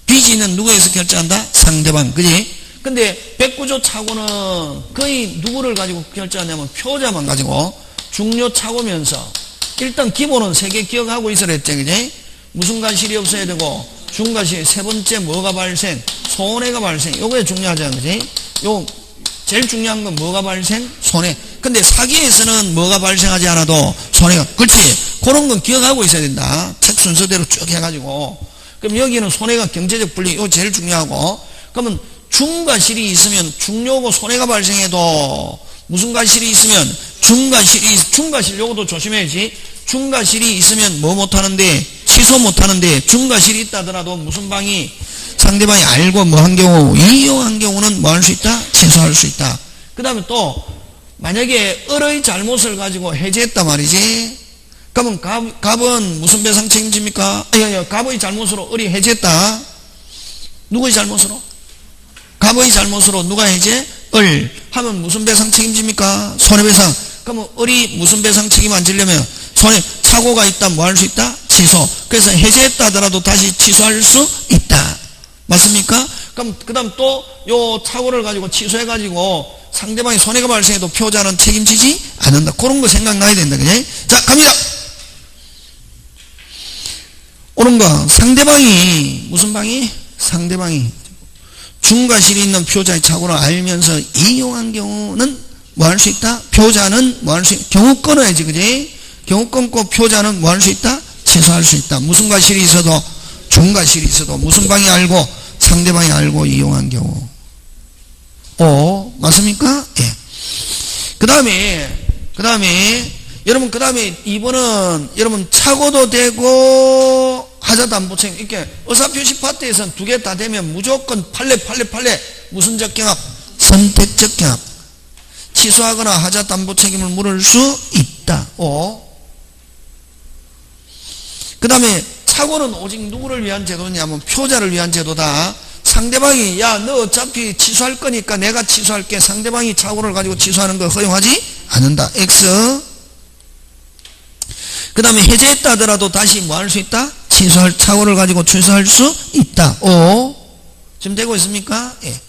비진은 누구에 의해서 결정한다? 상대방. 그지? 근데 백구조 차고는 거의 누구를 가지고 결정하냐면 표자만 가지고 중요 차고면서 일단 기본은 3개 기억하고 있어야 했지. 그지? 무슨 과실이 없어야 되고 중과실, 세 번째 뭐가 발생? 손해가 발생. 요게 중요하잖아. 그지? 요 제일 중요한 건 뭐가 발생? 손해. 근데 사기에서는 뭐가 발생하지 않아도 손해가. 그렇지? 그런 건 기억하고 있어야 된다. 책 순서대로 쭉 해가지고. 그럼 여기는 손해가 경제적 불이익. 이거 제일 중요하고. 그러면 중과실이 있으면 중요고 손해가 발생해도 무슨 과실이 있으면 중과실 요것도 조심해야지. 중과실이 있으면 뭐 못하는데 취소 못하는데 중과실이 있다 하더라도 무슨 방이 상대방이 알고 뭐 한 경우 이용한 경우는 뭐 할 수 있다? 취소할 수 있다. 그 다음에 또 만약에 을의 잘못을 가지고 해제했다 말이지. 그러면 갑은 무슨 배상 책임집니까? 갑의 잘못으로 을이 해제했다. 누구의 잘못으로? 갑의 잘못으로 누가 해제? 을 하면 무슨 배상 책임집니까? 손해배상. 그러면 을이 무슨 배상 책임 안 지려면 착오가 있다 뭐 할 수 있다? 취소. 그래서 해제했다 하더라도 다시 취소할 수 있다. 맞습니까? 그럼 그 다음 또 요 착오를 가지고 취소해가지고 상대방이 손해가 발생해도 피고자는 책임지지 않는다. 그런 거 생각나야 된다. 그냥. 자, 갑니다. 옳은 거. 상대방이 무슨 방이? 상대방이 중과실이 있는 피고자의 착오를 알면서 이용한 경우는 뭐 할 수 있다? 피고자는 뭐 할 수 있다? 경우 끊어야지. 그지? 경우 끊고 피고자는 뭐 할 수 있다? 취소할 수 있다. 무슨 과실이 있어도 중과실이 있어도 무슨 방이 알고 상대방이 알고 이용한 경우. 맞습니까? 예. 그 다음에 여러분 그 다음에 2번은 여러분 착오도 되고 하자담보책 이렇게 의사표시 파트에서는 두 개 다 되면 무조건 판례 무슨적 경합? 선택적 경합. 취소하거나 하자담보 책임을 물을 수 있다. 그 다음에 착오는 오직 누구를 위한 제도냐면 피고자를 위한 제도다. 상대방이 야 너 어차피 취소할 거니까 내가 취소할게. 상대방이 착오를 가지고 취소하는 거 허용하지 않는다. X. 그 다음에 해제했다 하더라도 다시 뭐 할 수 있다? 취소할 착오를 가지고 취소할 수 있다. 지금 되고 있습니까? 예.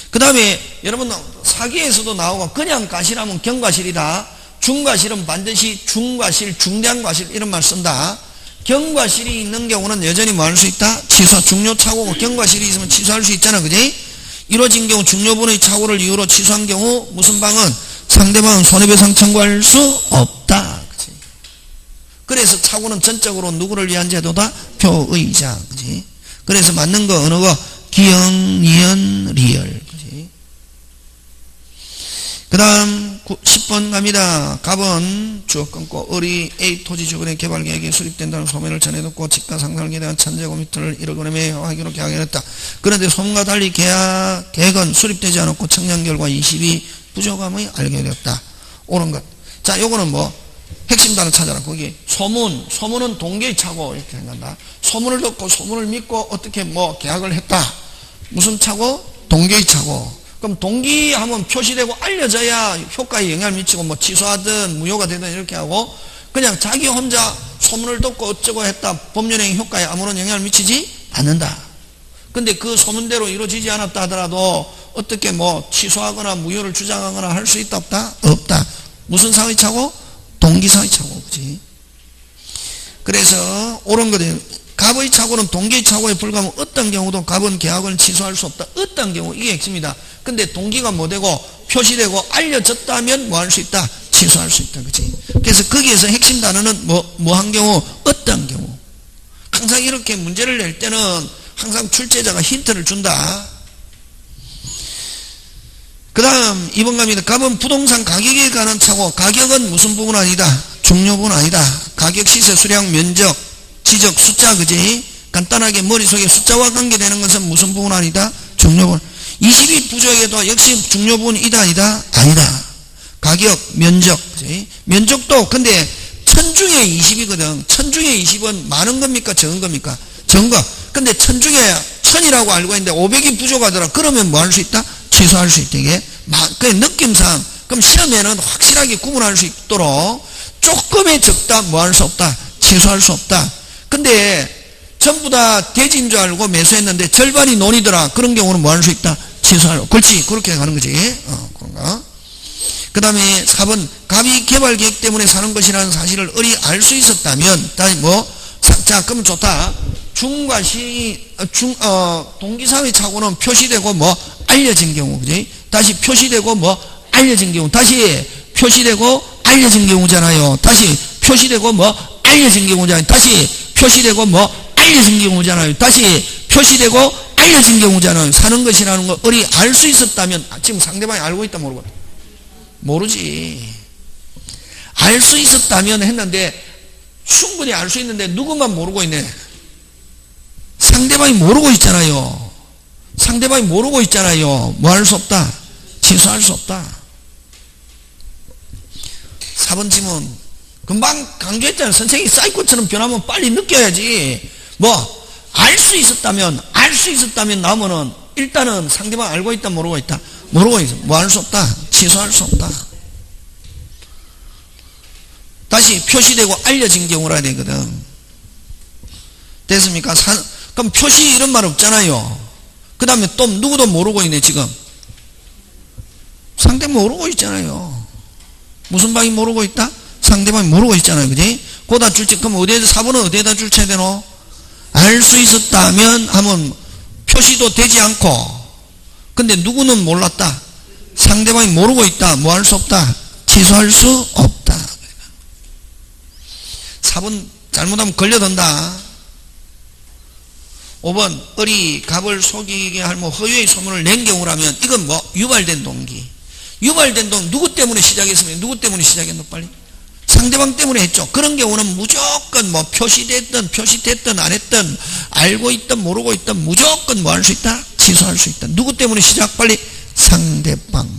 그 다음에 여러분 사기에서도 나오고 그냥 과실하면 경과실이다. 중과실은 반드시 중과실, 중대한 과실 이런 말 쓴다. 경과실이 있는 경우는 여전히 뭐 할 수 있다? 취소, 중요 착오고 경과실이 있으면 취소할 수 있잖아. 그지? 이루어진 경우 중요분의 착오를 이유로 취소한 경우 무슨 방은 상대방은 손해배상 청구할 수 없다. 그지? 그래서 착오는 전적으로 누구를 위한 제도다? 표의자. 그지? 그래서 맞는 거 어느 거? 기영, 이연, 리얼. 그지? 그 다음 10번 갑니다. 갑은 주어 끊고 을이 A 토지 주거래 개발 계획에 수립된다는 소문을 전해듣고 집가 상상에 대한 1000제곱미터를 1억 원에 매입하기로 계약했다. 그런데 소문과 달리 계획은 수립되지 않았고 청량 결과 20이 부족함을 알게 되었다. 옳은 것. 자, 요거는 뭐 핵심 단어 찾아라. 거기 소문은 동계의 착오 이렇게 생각한다. 소문을 듣고 소문을 믿고 어떻게 뭐 계약을 했다. 무슨 착오? 동계의 착오. 그럼 동기하면 표시되고 알려져야 효과에 영향을 미치고 뭐 취소하든 무효가 되든 이렇게 하고 그냥 자기 혼자 소문을 듣고 어쩌고 했다. 법률행위 효과에 아무런 영향을 미치지 않는다. 근데 그 소문대로 이루어지지 않았다 하더라도 어떻게 뭐 취소하거나 무효를 주장하거나 할 수 있다 없다? 없다. 무슨 사의 착오? 동기사의 착오. 그지? 그래서 옳은 거든. 갑의 착오는 동기의 착오에 불과하면 어떤 경우도 갑은 계약을 취소할 수 없다. 어떤 경우 이게 핵심이다. 근데 동기가 뭐 되고 표시되고 알려졌다면 뭐 할 수 있다? 취소할 수 있다. 그치? 그래서 거기에서 핵심 단어는 뭐 한 경우? 어떤 경우? 항상 이렇게 문제를 낼 때는 항상 출제자가 힌트를 준다. 그 다음 2번 갑니다. 갑은 부동산 가격에 관한 착오. 가격은 무슨 부분 아니다? 중요 부분 아니다. 가격, 시세, 수량, 면적, 지적, 숫자. 그지? 간단하게 머릿속에 숫자와 관계되는 것은 무슨 부분 아니다? 중요 부분. 20이 부족해도 역시 중요 부분이 이다 아니다? 아니다. 가격, 면적. 그치? 면적도 근데 1000 중에 20이거든. 1000 중에 20은 많은 겁니까? 적은 겁니까? 적은 거. 근데 1000 중에 1000이라고 알고 있는데 500이 부족하더라. 그러면 뭐 할 수 있다? 취소할 수 있다. 이게 그 느낌상 그럼 시험에는 확실하게 구분할 수 있도록 조금의 적다 뭐 할 수 없다? 취소할 수 없다. 근데 전부 다 대지인 줄 알고 매수했는데 절반이 논이더라. 그런 경우는 뭐 할 수 있다? 취소하려고. 그렇지. 그렇게 가는 거지. 그런가? 그 다음에 4번. 갑이 개발 계획 때문에 사는 것이라는 사실을 을이 알 수 있었다면, 다시 자, 그러면 좋다. 동기사의 착오는 표시되고 알려진 경우, 그지? 다시 표시되고 알려진 경우. 다시 표시되고 알려진 경우잖아요. 다시 표시되고 알려진 경우잖아요. 다시 표시되고 알려진 경우잖아요. 다시 표시되고 알려진 경우잖아요. 사는 것이라는 거 을이 알 수 있었다면, 지금 상대방이 알고 있다 모르고? 모르지. 알 수 있었다면 했는데 충분히 알 수 있는데 누구만 모르고 있네. 상대방이 모르고 있잖아요. 상대방이 모르고 있잖아요. 뭐 할 수 없다? 취소할 수 없다. 4번 지문 금방 강조했잖아요. 선생님이 사이코처럼 변하면 빨리 느껴야지. 뭐 알 수 있었다면 나오면은 일단은 상대방 알고 있다 모르고 있다? 모르고 있어. 뭐 할 수 없다? 취소할 수 없다. 다시 표시되고 알려진 경우라 되거든. 됐습니까? 그럼 표시 이런 말 없잖아요. 그 다음에 또 누구도 모르고 있네. 지금 상대방 모르고 있잖아요. 무슨 방이 모르고 있다? 상대방이 모르고 있잖아요. 그지? 거기다 줄지. 그럼 어디에다 4번은 어디에다 줄쳐야 되노? 알 수 있었다면 하면 표시도 되지 않고, 근데 누구는 몰랐다? 상대방이 모르고 있다. 뭐 할 수 없다? 취소할 수 없다. 4번 잘못하면 걸려든다. 5번 을이 갑을 속이게 할 뭐 허위의 소문을 낸 경우라면 이건 뭐 유발된 동기. 유발된 동기 누구 때문에 시작했으면 누구 때문에 시작했노? 빨리 상대방 때문에 했죠. 그런 경우는 무조건 뭐 표시됐든 안 했든 알고 있든 모르고 있든 무조건 뭐 할 수 있다? 취소할 수 있다. 누구 때문에 시작? 빨리 상대방.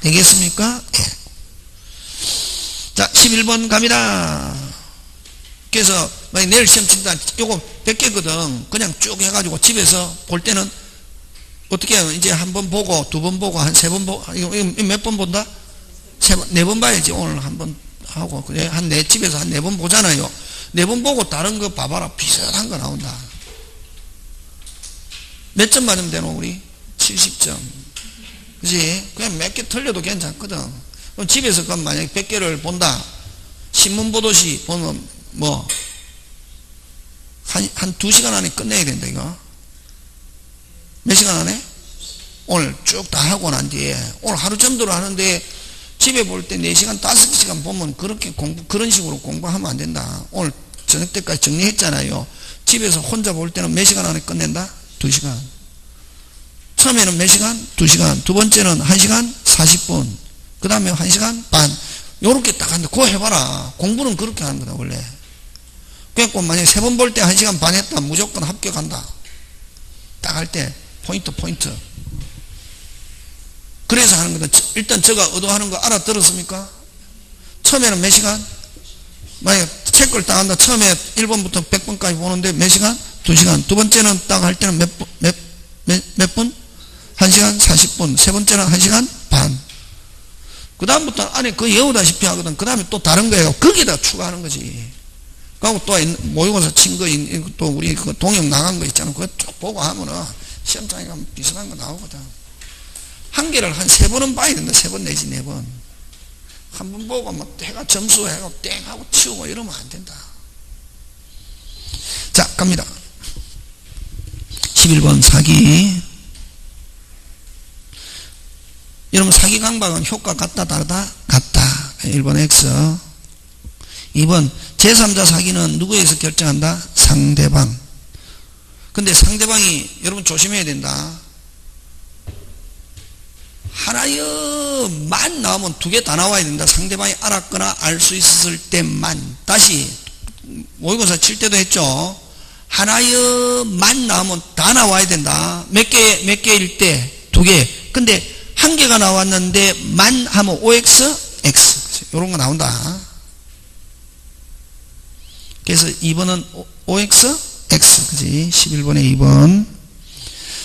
되겠습니까? 예. 자 11번 갑니다. 그래서 내일 시험 친다. 요거 100개거든. 그냥 쭉 해가지고 집에서 볼 때는 어떻게 해요? 이제 한 번 보고 두 번 보고 한 세 번 보고 이거 몇 번 본다? 네 번 봐야지. 오늘 한 번 하고 그래 한 내 집에서 한 4번 보잖아요. 4번 보고 다른 거 봐봐라. 비슷한 거 나온다. 몇 점 맞으면 되노? 우리 70점. 그지? 그냥 몇 개 틀려도 괜찮거든. 그럼 집에서 그럼 만약에 100개를 본다. 신문 보듯이 보면 뭐 한 2시간 안에 끝내야 된다. 이거 몇 시간 안에? 오늘 쭉 다 하고 난 뒤에 오늘 하루 정도로 하는데 집에 볼 때 4시간 5시간 보면 그렇게 그런 식으로 공부하면 안 된다. 오늘 저녁 때까지 정리했잖아요. 집에서 혼자 볼 때는 몇 시간 안에 끝낸다? 2시간. 처음에는 몇 시간? 2시간. 두 번째는 1시간 40분. 그 다음에 1시간 반. 요렇게 딱 한다. 그거 해봐라. 공부는 그렇게 하는 거다 원래. 그래갖고 만약에 3번 볼 때 1시간 반 했다. 무조건 합격한다. 딱 할 때 포인트. 그래서 하는 거다. 일단 제가 의도하는 거 알아들었습니까? 처음에는 몇 시간? 만약에 체크를 딱 한다. 처음에 1번부터 100번까지 보는데 몇 시간? 2시간. 두 번째는 딱 할 때는 몇 분? 1시간 40분. 세 번째는 1시간 반. 그 다음부터 안에 그 외우다시피 하거든. 그 다음에 또 다른 거예요. 거기다 추가하는 거지. 그리고 또 모의고사 친 거, 또 우리 그 동영 나간 거 있잖아. 그거 쭉 보고 하면은 시험장에 가면 비슷한 거 나오거든. 한 개를 한 3번은 봐야 된다. 3번 내지 4번. 한 번 보고 뭐 해가 점수 해가 땡 하고 치우고 이러면 안 된다. 자, 갑니다. 11번 사기. 여러분 사기 강박은 효과 같다 다르다? 같다. 1번 X. 2번 제3자 사기는 누구에서 결정한다? 상대방. 근데 상대방이 여러분 조심해야 된다. 하나여만 나오면 2개 다 나와야 된다. 상대방이 알았거나 알 수 있었을 때만. 다시 모의고사 칠 때도 했죠. 하나여만 나오면 다 나와야 된다. 몇 개일 때? 2개. 근데 1개가 나왔는데 만 하면 OX, X. 이런 거 나온다. 그래서 2번은 OX, X. 그지? 11번에 2번.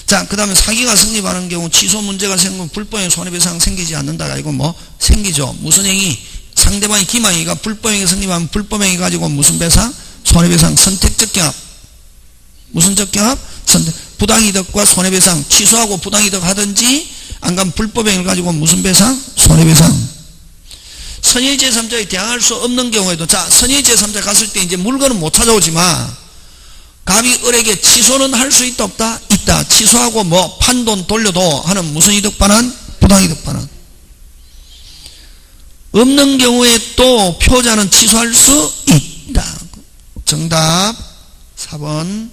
자, 그 다음에 사기가 성립하는 경우 취소 문제가 생기면 불법행위 손해배상 생기지 않는다. 이거 뭐? 생기죠. 무슨 행위? 상대방의 기망행위가 불법행위 성립하면 불법행위 가지고 무슨 배상? 손해배상. 선택적 경합. 무슨 적 경합? 부당이득과 손해배상. 취소하고 부당이득 하든지 안 가면 불법행위를 가지고 무슨 배상? 손해배상. 선의 제3자에 대항할 수 없는 경우에도, 자, 선의 제3자 갔을 때 이제 물건은 못 찾아오지만 갑이 을에게 취소는 할 수 있다 없다? 있다. 취소하고 뭐 판돈 돌려도 하는 무슨 이득 반환? 부당이득 반환. 없는 경우에 또 표자는 취소할 수 있다. 정답 4번.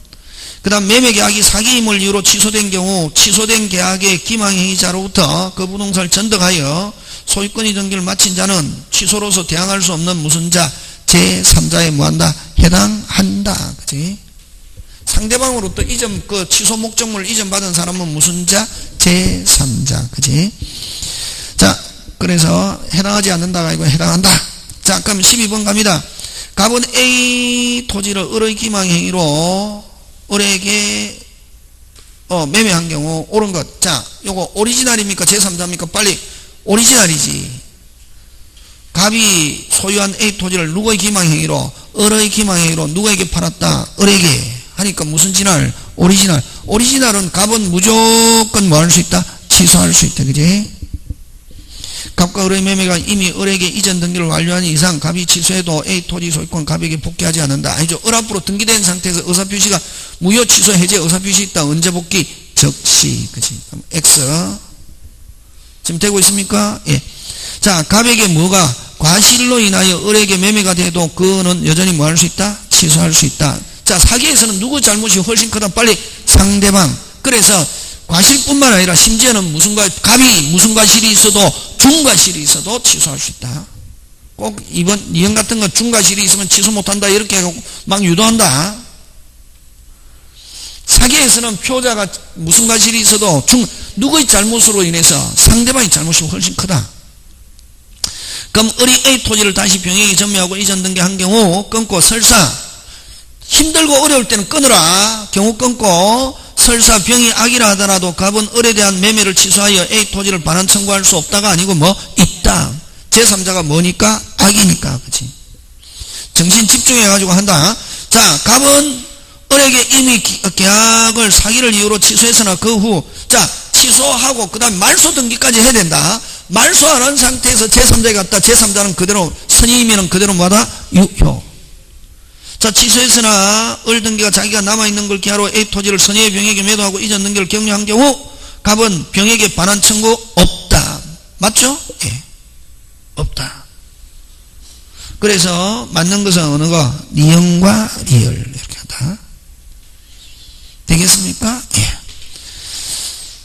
그 다음 매매계약이 사기임을 이유로 취소된 경우 취소된 계약의 기망행위자로부터 그 부동산을 전득하여 소유권 이전기를 마친 자는 취소로서 대항할 수 없는 무슨 자 제3자에 뭐한다? 해당한다. 그지? 상대방으로부터 그 취소 목적물을 이전받은 사람은 무슨 자? 제3자. 그지? 자, 그래서 해당하지 않는다가 아니고 해당한다. 자, 그럼 12번 갑니다. 갑은 A 토지를 을의 기망행위로 을에게 매매한 경우 옳은 것. 자, 요거 오리지널입니까? 제3자입니까? 빨리. 오리지널이지. 갑이 소유한 A 토지를 누구의 기망행위로? 을의 기망행위로 누구에게 팔았다? 을에게 하니까 무슨 진할? 오리지널. 오리지널은 갑은 무조건 뭐 할 수 있다? 취소할 수 있다. 그지? 갑과 을의 매매가 이미 을에게 이전 등기를 완료한 이상 갑이 취소해도 A 토지 소유권 갑에게 복귀하지 않는다. 아니죠. 을 앞으로 등기된 상태에서 의사표시가 무효 취소 해제 의사표시 있다. 언제 복귀? 적시. 그치? 그럼 X. 지금 되고 있습니까? 예. 자, 갑에게 뭐가 과실로 인하여 을에게 매매가 돼도 그는 여전히 뭐 할 수 있다? 취소할 수 있다. 자, 사기에서는 누구 잘못이 훨씬 크다? 빨리 상대방. 그래서 과실뿐만 아니라 심지어는 갑이 무슨 과실이 있어도 중과실이 있어도 취소할 수 있다. 꼭 이번 이형 같은 건 중과실이 있으면 취소 못한다 이렇게 하고 막 유도한다. 사기에서는 표자가 무슨 과실이 있어도 누구의 잘못으로 인해서 상대방의 잘못이 훨씬 크다. 그럼 을이 A 토지를 다시 병에게 전매하고 이전 등기한 경우 끊고 설사 힘들고 어려울 때는 끊으라. 경우 끊고 설사 병이 악이라 하더라도 갑은 을에 대한 매매를 취소하여 A 토지를 반환 청구할 수 없다가 아니고 뭐 있다. 제3자가 뭐니까? 악이니까. 그치? 정신 집중해가지고 한다. 자, 갑은 을에게 이미 계약을 사기를 이유로 취소했으나 그 후 자 취소하고 그 다음에 말소 등기까지 해야 된다. 말소 안 한 상태에서 제3자에 갔다. 제3자는 그대로 선임이면 그대로 뭐다? 유효. 자, 취소했으나 을 등기가 자기가 남아있는 걸 기하로 A 토지를 선의의 병에게 매도하고 이전 등기를 격려한 경우 갑은 병에게 반환 청구 없다. 맞죠? 예. 없다. 그래서 맞는 것은 어느 거? 리형과 리을 이렇게 하다. 되겠습니까? 예.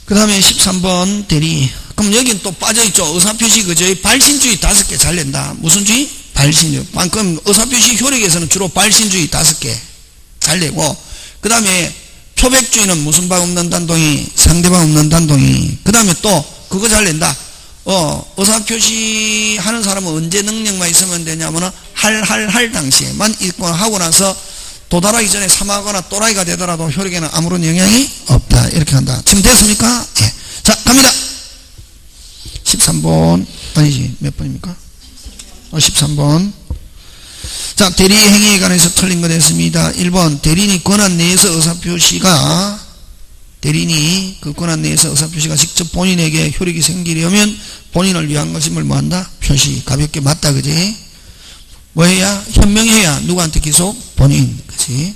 그 다음에 13번 대리. 그럼 여긴 또 빠져있죠. 의사표시 그죠? 발신주의 5개 잘 낸다. 무슨 주의? 발신주의. 그럼 의사표시 효력에서는 주로 발신주의 5개 잘 내고, 그 다음에 표백주의는 무슨 바 없는 단동이? 상대방 없는 단동이. 그 다음에 또 그거 잘 낸다. 의사표시 하는 사람은 언제 능력만 있으면 되냐면은 할 당시에만 있고 하고 나서 도달하기 전에 사망하거나 또라이가 되더라도 효력에는 아무런 영향이 없다. 이렇게 한다. 지금 됐습니까? 예. 자, 갑니다. 13번. 아니지. 몇 번입니까? 13번. 자, 대리 행위에 관해서 틀린 거 됐습니다. 1번. 대리인이 권한 내에서 의사표시가 대리인이 그 권한 내에서 의사표시가 직접 본인에게 효력이 생기려면 본인을 위한 것임을 뭐한다? 표시. 가볍게 맞다. 그지? 뭐 해야? 현명해야. 누구한테 기속? 본인. 그지?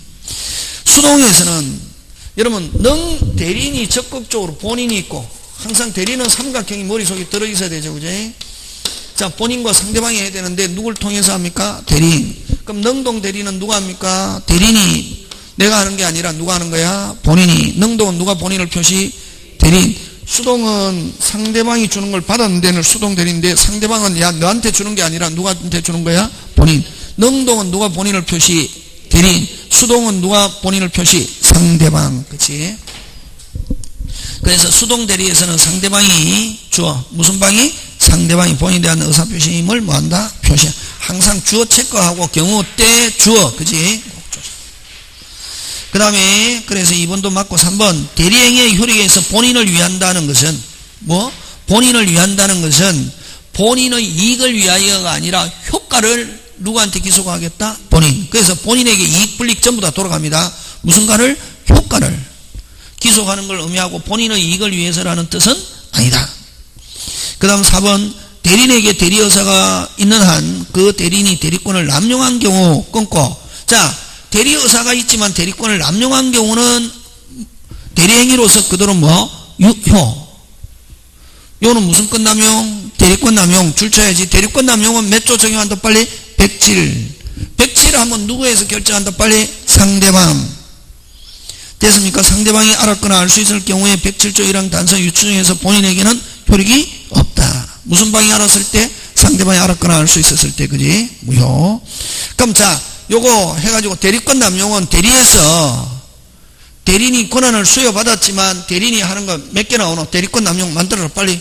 수동에서는 여러분 대리인이 적극적으로 본인이 있고 항상 대리인은 삼각형이 머릿속에 들어있어야 되죠. 그지? 자, 본인과 상대방이 해야 되는데 누굴 통해서 합니까? 대리인. 그럼 능동 대리는 누가 합니까? 대리인이 내가 하는 게 아니라 누가 하는 거야? 본인이. 능동은 누가 본인을 표시? 대리인. 수동은 상대방이 주는 걸 받았는 데는 수동 대리인데 상대방은 야 너한테 주는 게 아니라 누구한테 주는 거야? 본인. 능동은 누가 본인을 표시? 대리인. 수동은 누가 본인을 표시? 상대방. 그치? 그래서 수동 대리에서는 상대방이 주어. 무슨 방이? 상대방이 본인에 대한 의사표시임을 뭐한다? 표시. 항상 주어 체크하고 경우 때 주어. 그치? 그 다음에 그래서 2번도 맞고 3번 대리행위의 효력에서 본인을 위한다는 것은 뭐? 본인을 위한다는 것은 본인의 이익을 위하여가 아니라 효과를 누구한테 기속하겠다? 본인. 그래서 본인에게 이익 불이익 전부 다 돌아갑니다. 무슨가를? 효과를 기속하는 걸 의미하고 본인의 이익을 위해서라는 뜻은 아니다. 그 다음 4번 대리인에게 대리의사가 있는 한 그 대리인이 대리권을 남용한 경우 끊고 자 대리의사가 있지만 대리권을 남용한 경우는 대리행위로서 그대로 뭐? 유효. 요는 무슨 권 남용? 대리권 남용. 줄쳐야지. 대리권 남용은 몇 조 적용한다 빨리? 107. 107 하면 누구에서 결정한다 빨리? 상대방. 됐습니까? 상대방이 알았거나 알 수 있을 경우에 107조 1항 단서 유추 중에서 본인에게는 효력이 없다. 무슨 방이 알았을 때? 상대방이 알았거나 알 수 있었을 때, 그지? 무효. 그럼 자, 요거 해가지고 대리권 남용은 대리에서 대리인이 권한을 수여받았지만 대리인이 하는 거 몇 개 나오노? 대리권 남용 만들어라, 빨리.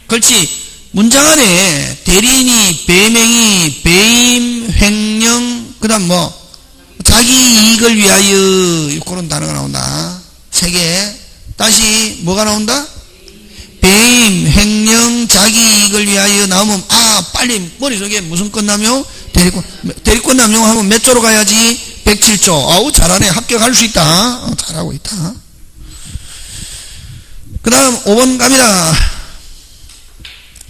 그렇지. 문장 안에 대리인이 배명의, 배임, 횡령, 그 다음 뭐, 자기 이익을 위하여, 그런 단어가 나온다. 3개. 다시, 뭐가 나온다? 배임, 횡령, 자기 이익을 위하여 나오면, 빨리 머릿속에 무슨 권 남용? 대리권 남용 하면 몇 조로 가야지? 107조. 아우, 잘하네. 합격할 수 있다. 잘하고 있다. 그 다음 5번 갑니다.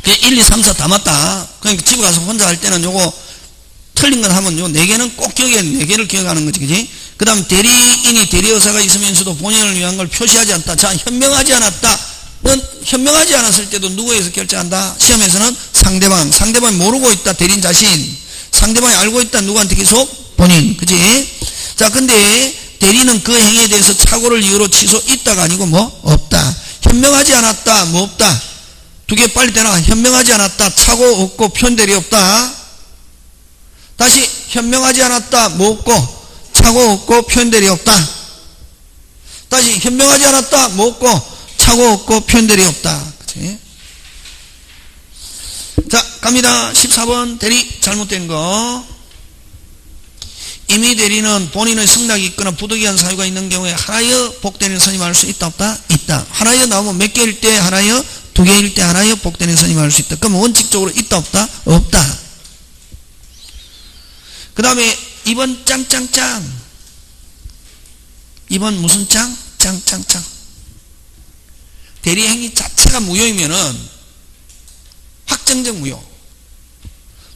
1, 2, 3, 4 다 맞다. 그러니까 집에 가서 혼자 할 때는 요거 틀린 건 하면 요 4개는 꼭 기억해. 4개를 기억하는 거지, 그지? 그 다음 대리인이 대리의사가 있으면서도 본인을 위한 걸 표시하지 않다. 자, 현명하지 않았다. 는 현명하지 않았을 때도 누구에서 결제한다? 시험에서는 상대방이 모르고 있다. 대리인 자신. 상대방이 알고 있다. 누구한테 계속? 본인. 그지? 자, 근데 대리는 그 행위에 대해서 착오를 이유로 취소 있다가 아니고 뭐? 없다. 현명하지 않았다. 뭐 없다. 2개 빨리 되나? 현명하지 않았다. 착오 없고 표현대리 없다. 다시 현명하지 않았다. 뭐 없고 착오 없고 표현대리 없다. 다시 현명하지 않았다. 뭐 없고 착오 없고 표현대리 없다. 그치? 자, 갑니다. 14번 대리 잘못된 거. 임의 대리는 본인의 승낙이 있거나 부득이한 사유가 있는 경우에 하나여 복대리를 선임할 수 있다 없다? 있다. 하나여 나오면 몇 개일 때 하나여? 2개일 때 하나여 복대리를 선임할 수 있다. 그럼 원칙적으로 있다 없다? 없다. 그 다음에 2번 짱짱짱. 2번 무슨 짱? 짱짱짱. 대리행위 자체가 무효이면은 확정적 무효.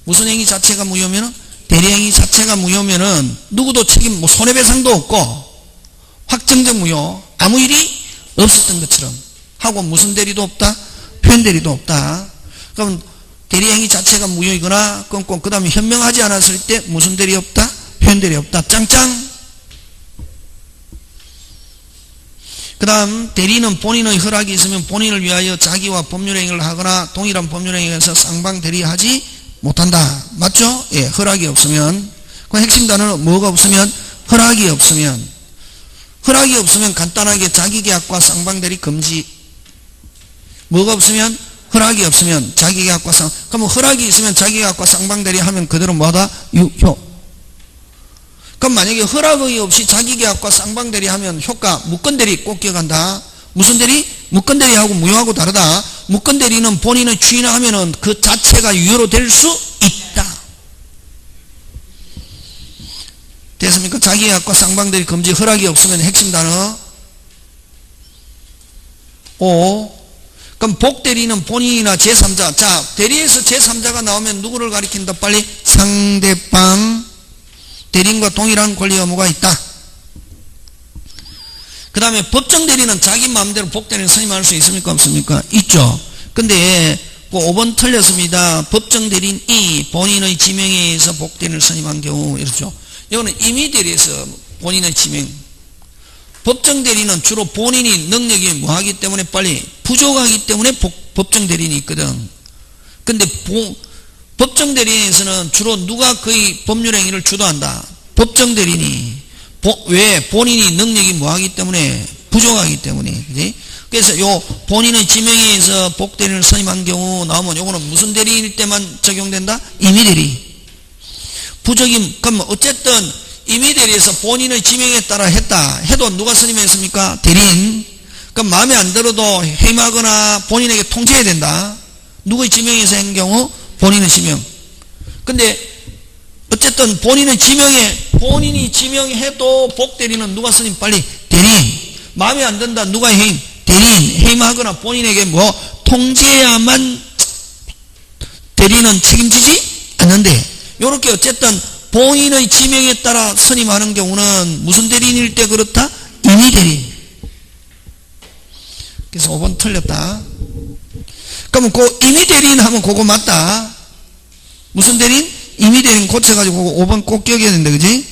무슨 행위 자체가 무효면은 대리행위 자체가 무효면은 누구도 책임, 뭐 손해배상도 없고 확정적 무효. 아무 일이 없었던 것처럼 하고 무슨 대리도 없다? 표현대리도 없다. 그럼 대리행위 자체가 무효이거나 끊고 그 다음에 현명하지 않았을 때 무슨 대리 없다? 표현대리 없다. 짱짱. 그 다음 대리는 본인의 허락이 있으면 본인을 위하여 자기와 법률행위를 하거나 동일한 법률행위에서 쌍방대리하지 못한다. 맞죠? 예, 허락이 없으면. 그 핵심 단어는 뭐가 없으면? 허락이 없으면. 허락이 없으면 간단하게 자기계약과 쌍방대리 금지. 뭐가 없으면? 허락이 없으면 자기계약과 그러면 허락이 있으면 자기계약과 쌍방대리 하면 그대로 뭐하다? 유효. 그럼 만약에 허락이 없이 자기계약과 쌍방대리 하면 효과 무건대리 꼭 기억한다. 무슨 대리? 무건대리하고 무효하고 다르다. 무건대리는 본인의 주인을 하면은 그 자체가 유효로 될 수 있다. 됐습니까? 자기계약과 쌍방대리 금지. 허락이 없으면 핵심 단어 5. 그럼 복대리는 본인이나 제3자. 자, 대리에서 제3자가 나오면 누구를 가리킨다? 빨리 상대방. 대리인과 동일한 권리 의무가 있다. 그 다음에 법정 대리는 자기 마음대로 복대리를 선임할 수 있습니까? 없습니까? 있죠. 근데 5번 틀렸습니다. 법정 대리인이 본인의 지명에 의해서 복대리를 선임한 경우 이렇죠. 이거는 임의 대리에서 본인의 지명. 법정 대리는 주로 본인이 능력이 뭐하기 때문에 빨리 부족하기 때문에 법정 대리인이 있거든. 근데 법정 대리인에서는 주로 누가 거의 법률 행위를 주도한다. 법정 대리인이. 왜? 본인이 능력이 뭐하기 때문에 부족하기 때문에. 그지? 그래서 요 본인의 지명에 의해서 복대리를 선임한 경우 나오면 요거는 무슨 대리인일 때만 적용된다? 임의 대리. 부적임. 그럼 어쨌든 임의 대리에서 본인의 지명에 따라 했다 해도 누가 선임했습니까? 대리인. 그럼 마음에 안 들어도 해임하거나 본인에게 통지해야 된다. 누구의 지명에서 한 경우? 본인의 지명. 근데 어쨌든 본인이 지명해도 복대리는 누가 선임? 빨리 대리인. 마음에 안 든다. 누가 해임? 대리인. 해임하거나 본인에게 뭐 통지해야만 대리는 책임지지 않는데, 요렇게 어쨌든 본인의 지명에 따라 선임하는 경우는 무슨 대리인일 때 그렇다? 임의 대리인. 그래서 5번 틀렸다. 그러면 그 임의 대리인 하면 그거 맞다. 무슨 대리인? 임의 대리인 고쳐가지고 5번 꼭 기억해야 된다. 그지?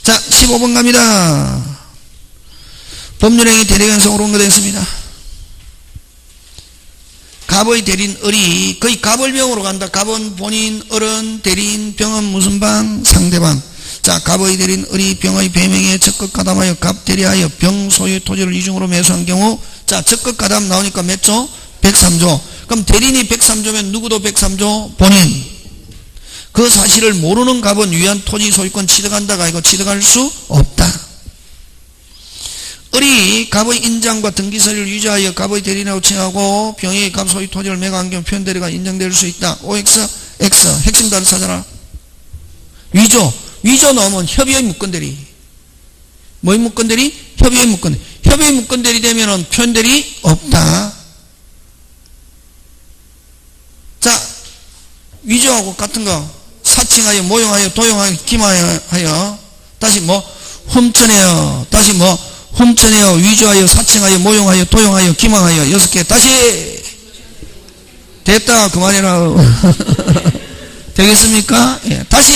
자, 15번 갑니다. 법률행위 대리관성으로 언급되었습니다. 갑의 대리인 을이 거의 갑을병으로 간다. 갑은 본인, 을은 대리인, 병은 무슨 방? 상대방. 자, 갑의 대리인 을이 병의 배명에 적극 가담하여 갑 대리하여 병 소유 토지를 이중으로 매수한 경우, 자, 적극 가담 나오니까 몇 조? 103조. 그럼 대리인이 103조면 누구도 103조? 본인. 그 사실을 모르는 갑은 유한 토지 소유권 취득한다가 아니고 취득할 수 없다. 을이 갑의 인장과 등기서를 유지하여 갑의 대리인하고 칭하고 병이 갑 소유 토지를 매각한 경우 표현대리가 인정될 수 있다. OX, X. 핵심 단어 찾아라. 위조. 위조 넣으면 협의의 무건대리. 뭐의 무건대리? 협의의 무건대리. 협의의 무건대리 되면은 표현대리 없다. 자, 위조하고 같은 거 사칭하여 모용하여 도용하여 기망하여 다시 뭐 훔쳐내어 다시 뭐 훔쳐내어 위조하여 사칭하여 모용하여 도용하여 기망하여 6개 다시 됐다 그만해라. 되겠습니까? 예. 다시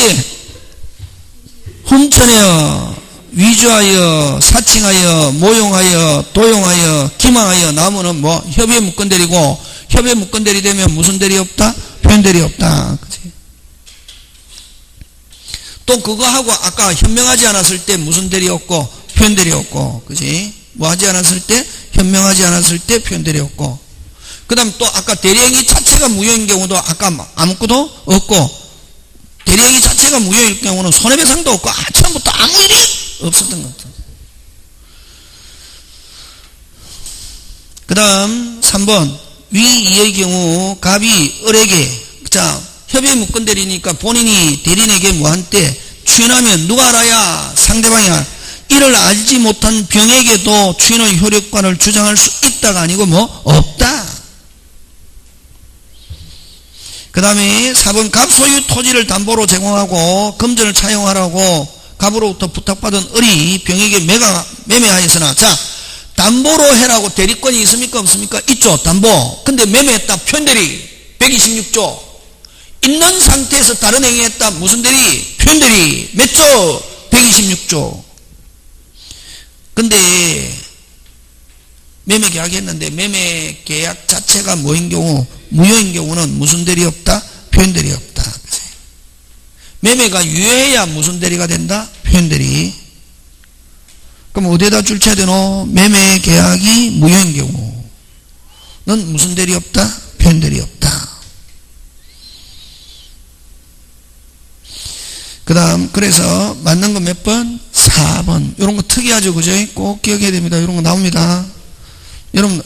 훔쳐내어 위조하여 사칭하여 모용하여 도용하여 기망하여 나오면은 뭐 협의의 무건대리고 협의의 무건대리 되면 무슨 대리 없다? 표현대리 없다. 그치? 또 그거 하고 아까 현명하지 않았을 때 무슨 대리 없고 표현대리 없고, 그지? 뭐 하지 않았을 때 현명하지 않았을 때 표현대리 없고, 그 다음 또 아까 대리행위 자체가 무효인 경우도 아까 아무것도 없고, 대리행위 자체가 무효일 경우는 손해배상도 없고 처음부터 아무 일이 없었던 것 같아요. 그 다음 3번 위 2의 경우 갑이 을에게, 자, 협의의 무건대리니까 본인이 대리인에게 뭐한 때 추인하면 누가 알아야? 상대방이 알아. 이를 알지 못한 병에게도 추인의 효력관을 주장할 수 있다가 아니고 뭐 없다. 그 다음에 4번 갑 소유 토지를 담보로 제공하고 금전을 차용하라고 갑으로부터 부탁받은 을이 병에게 매매하였으나, 자, 담보로 해라고 대리권이 있습니까 없습니까? 있죠. 담보. 근데 매매했다. 표현대리 126조. 있는 상태에서 다른 행위했다. 무슨 대리? 표현대리 몇 조? 126조. 근데 매매 계약했는데 매매 계약 자체가 뭐인 경우? 무효인 경우는 무슨 대리 없다? 표현대리 없다. 그치? 매매가 유효해야 무슨 대리가 된다? 표현대리. 그럼 어디에다 줄쳐야 되노? 매매 계약이 무효인 경우는 무슨 대리 없다? 표현대리 없다. 그 다음 그래서 맞는 거 몇 번? 4번. 이런 거 특이하죠, 그죠? 꼭 기억해야 됩니다. 이런 거 나옵니다. 여러분,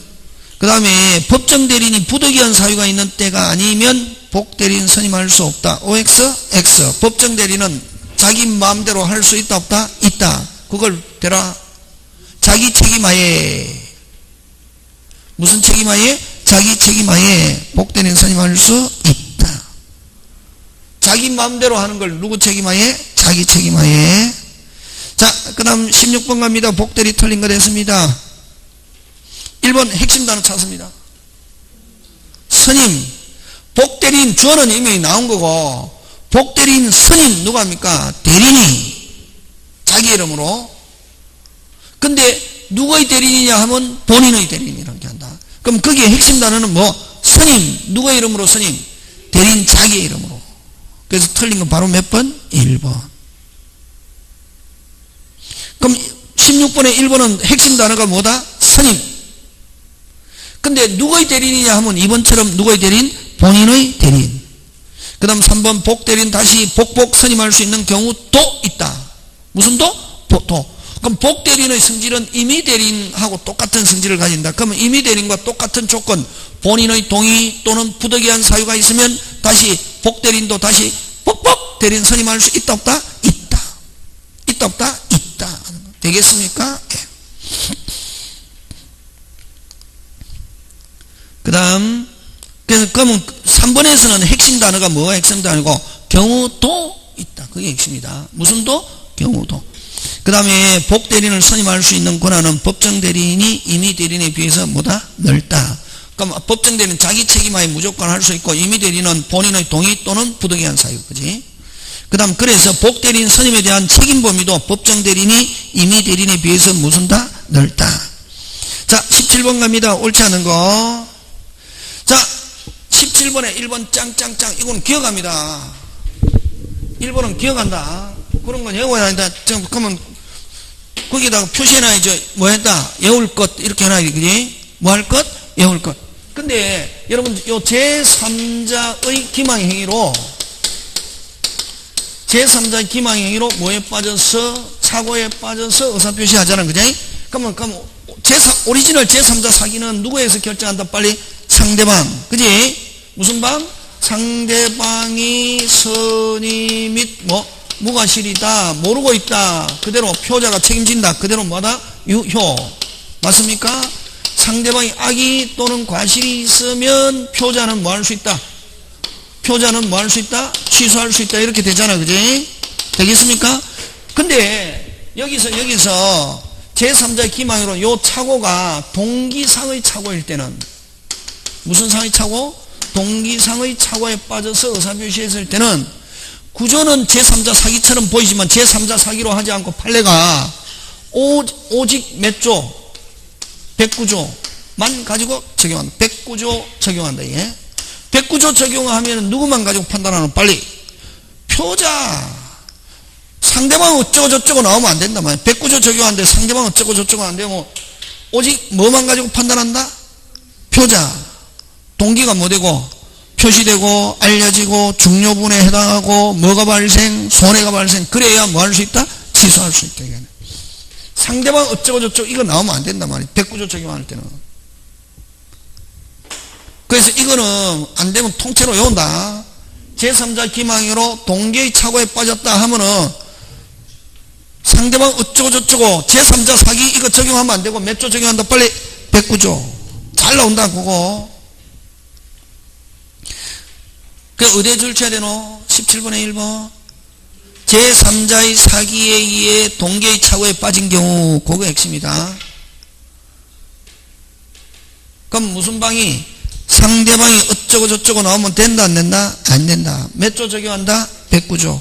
그 다음에 법정 대리인이 부득이한 사유가 있는 때가 아니면 복대리인 선임할 수 없다. OX, X. 법정 대리는 자기 마음대로 할 수 있다 없다? 있다. 그걸 대라. 자기 책임하에. 무슨 책임하에? 자기 책임하에 복대리인 선임할 수 있다. 자기 마음대로 하는 걸 누구 책임하에? 자기 책임하에. 자, 그 다음 16번 갑니다. 복대리 틀린 거 됐습니다. 1번 핵심 단어 찾습니다. 스님. 복대리인 주어는 이미 나온 거고, 복대리인 스님 누가 합니까? 대리인이 자기 이름으로. 근데 누구의 대리인이냐 하면 본인의 대리인이라는 게 한다. 그럼 거기에 핵심 단어는 뭐? 스님. 누구의 이름으로 스님? 대리인 자기 이름으로. 그래서 틀린 건 바로 몇 번? 1번. 그럼 16번의 1번은 핵심 단어가 뭐다? 스님. 근데 누구의 대리인이냐 하면 2번처럼 누구의 대리인? 본인의 대리인. 그 다음 3번 복대리인 다시 복복 선임할 수 있는 경우도 있다. 무슨 도? 도. 그럼 복대리인의 성질은 임의대리인하고 똑같은 성질을 가진다. 그러면 임의대리인과 똑같은 조건, 본인의 동의 또는 부득이한 사유가 있으면 다시 복대리인도 다시 복복 대리인 선임할 수 있다 없다? 있다. 있다 없다? 있다. 되겠습니까? 네. 그 다음 그러면 3번에서는 핵심 단어가 뭐가 핵심 단어고? 경우도 있다. 그게 핵심이다. 무슨 도? 경우도. 그 다음에 복대리인을 선임할 수 있는 권한은 법정대리인이 임의대리인에 비해서 뭐다? 넓다. 그럼 법정대리인은 자기 책임하에 무조건 할 수 있고, 임의대리인은 본인의 동의 또는 부득이한 사유. 그지? 그 다음 그래서 복대리인 선임에 대한 책임 범위도 법정 대리인이 임의 대리인에 비해서 무슨 다 넓다. 자 17번 갑니다. 옳지 않은 거. 자 17번에 1번 짱짱짱 이건 기억합니다. 1번은 기억한다. 그런 건 외워야 한다. 그러면 거기다가 표시해놔야죠. 뭐 했다? 외울 것 이렇게 해놔야 되지. 뭐 할 것? 외울 것. 근데 여러분 요 제3자의 기망 행위로 제3자의 기망 행위로 뭐에 빠져서 착오에 빠져서 의사표시 하잖아. 그지? 그러면 오리지널 제3자 사기는 누구에서 결정한다? 빨리 상대방. 그지? 무슨 방? 상대방이 선의 및 무과실이다. 모르고 있다. 그대로 표자가 책임진다. 그대로 뭐다? 유효. 맞습니까? 상대방이 악의 또는 과실이 있으면 표자는 뭐 할 수 있다? 표자는 뭐 할 수 있다? 취소할 수 있다. 이렇게 되잖아. 그지? 되겠습니까? 근데 여기서 제3자의 기망으로 요 착오가 동기상의 착오일 때는 무슨 상의 착오? 동기상의 착오에 빠져서 의사표시했을 때는 구조는 제3자 사기처럼 보이지만 제3자 사기로 하지 않고 판례가 오직 몇 조? 109조만 가지고 적용한다. 109조 적용한다. 예? 109조 적용하면 누구만 가지고 판단하는? 빨리 표자. 상대방 어쩌고 저쩌고 나오면 안 된다 말이야. 109조 적용하는데 상대방 어쩌고 저쩌고 안 되고 오직 뭐만 가지고 판단한다? 표자. 동기가 뭐 되고 표시되고 알려지고 중요분에 해당하고 뭐가 발생? 손해가 발생. 그래야 뭐 할 수 있다? 취소할 수 있다. 이거는. 상대방 어쩌고 저쩌고 이거 나오면 안 된단 말이야. 109조 적용할 때는. 그래서 이거는 안 되면 통째로 외운다. 제3자 기망으로 동기의 착오에 빠졌다 하면은 상대방 어쩌고 저쩌고 제3자 사기 이거 적용하면 안 되고 몇 조 적용한다? 빨리 109조. 잘 나온다 그거. 그 어디에 줄쳐야 되노? 17번에 1번. 제3자의 사기에 의해 동기의 착오에 빠진 경우 그거 핵심이다. 그럼 무슨 방이? 상대방이 어쩌고 저쩌고 나오면 된다 안 된다? 안 된다. 몇 조 적용한다? 109조.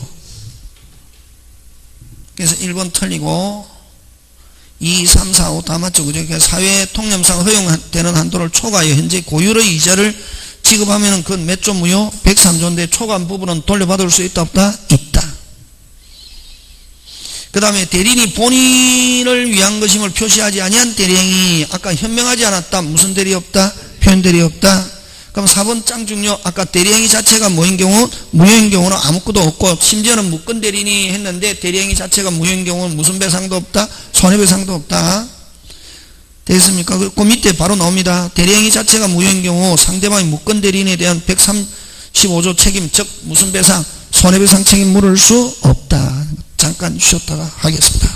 그래서 1번 틀리고 2, 3, 4, 5 다 맞죠. 그죠? 그러니까 사회 통념상 허용되는 한도를 초과하여 현재 고율의 이자를 지급하면 그건 몇 조 무효? 103조인데 초과한 부분은 돌려받을 수 있다 없다? 있다. 그 다음에 대리인이 본인을 위한 것임을 표시하지 아니한 대리행위. 아까 현명하지 않았다. 무슨 대리 없다? 표현 대리 없다. 그럼 4번 짱중요. 아까 대리행위 자체가 뭐인 경우? 무효인 경우는 아무것도 없고 심지어는 무권 대리인이 했는데 대리행위 자체가 무효인 경우는 무슨 배상도 없다? 손해배상도 없다. 되겠습니까? 그 밑에 바로 나옵니다. 대리행위 자체가 무효인 경우 상대방이 무권 대리인에 대한 135조 책임 즉 무슨 배상? 손해배상 책임 물을 수 없다. 잠깐 쉬었다가 하겠습니다.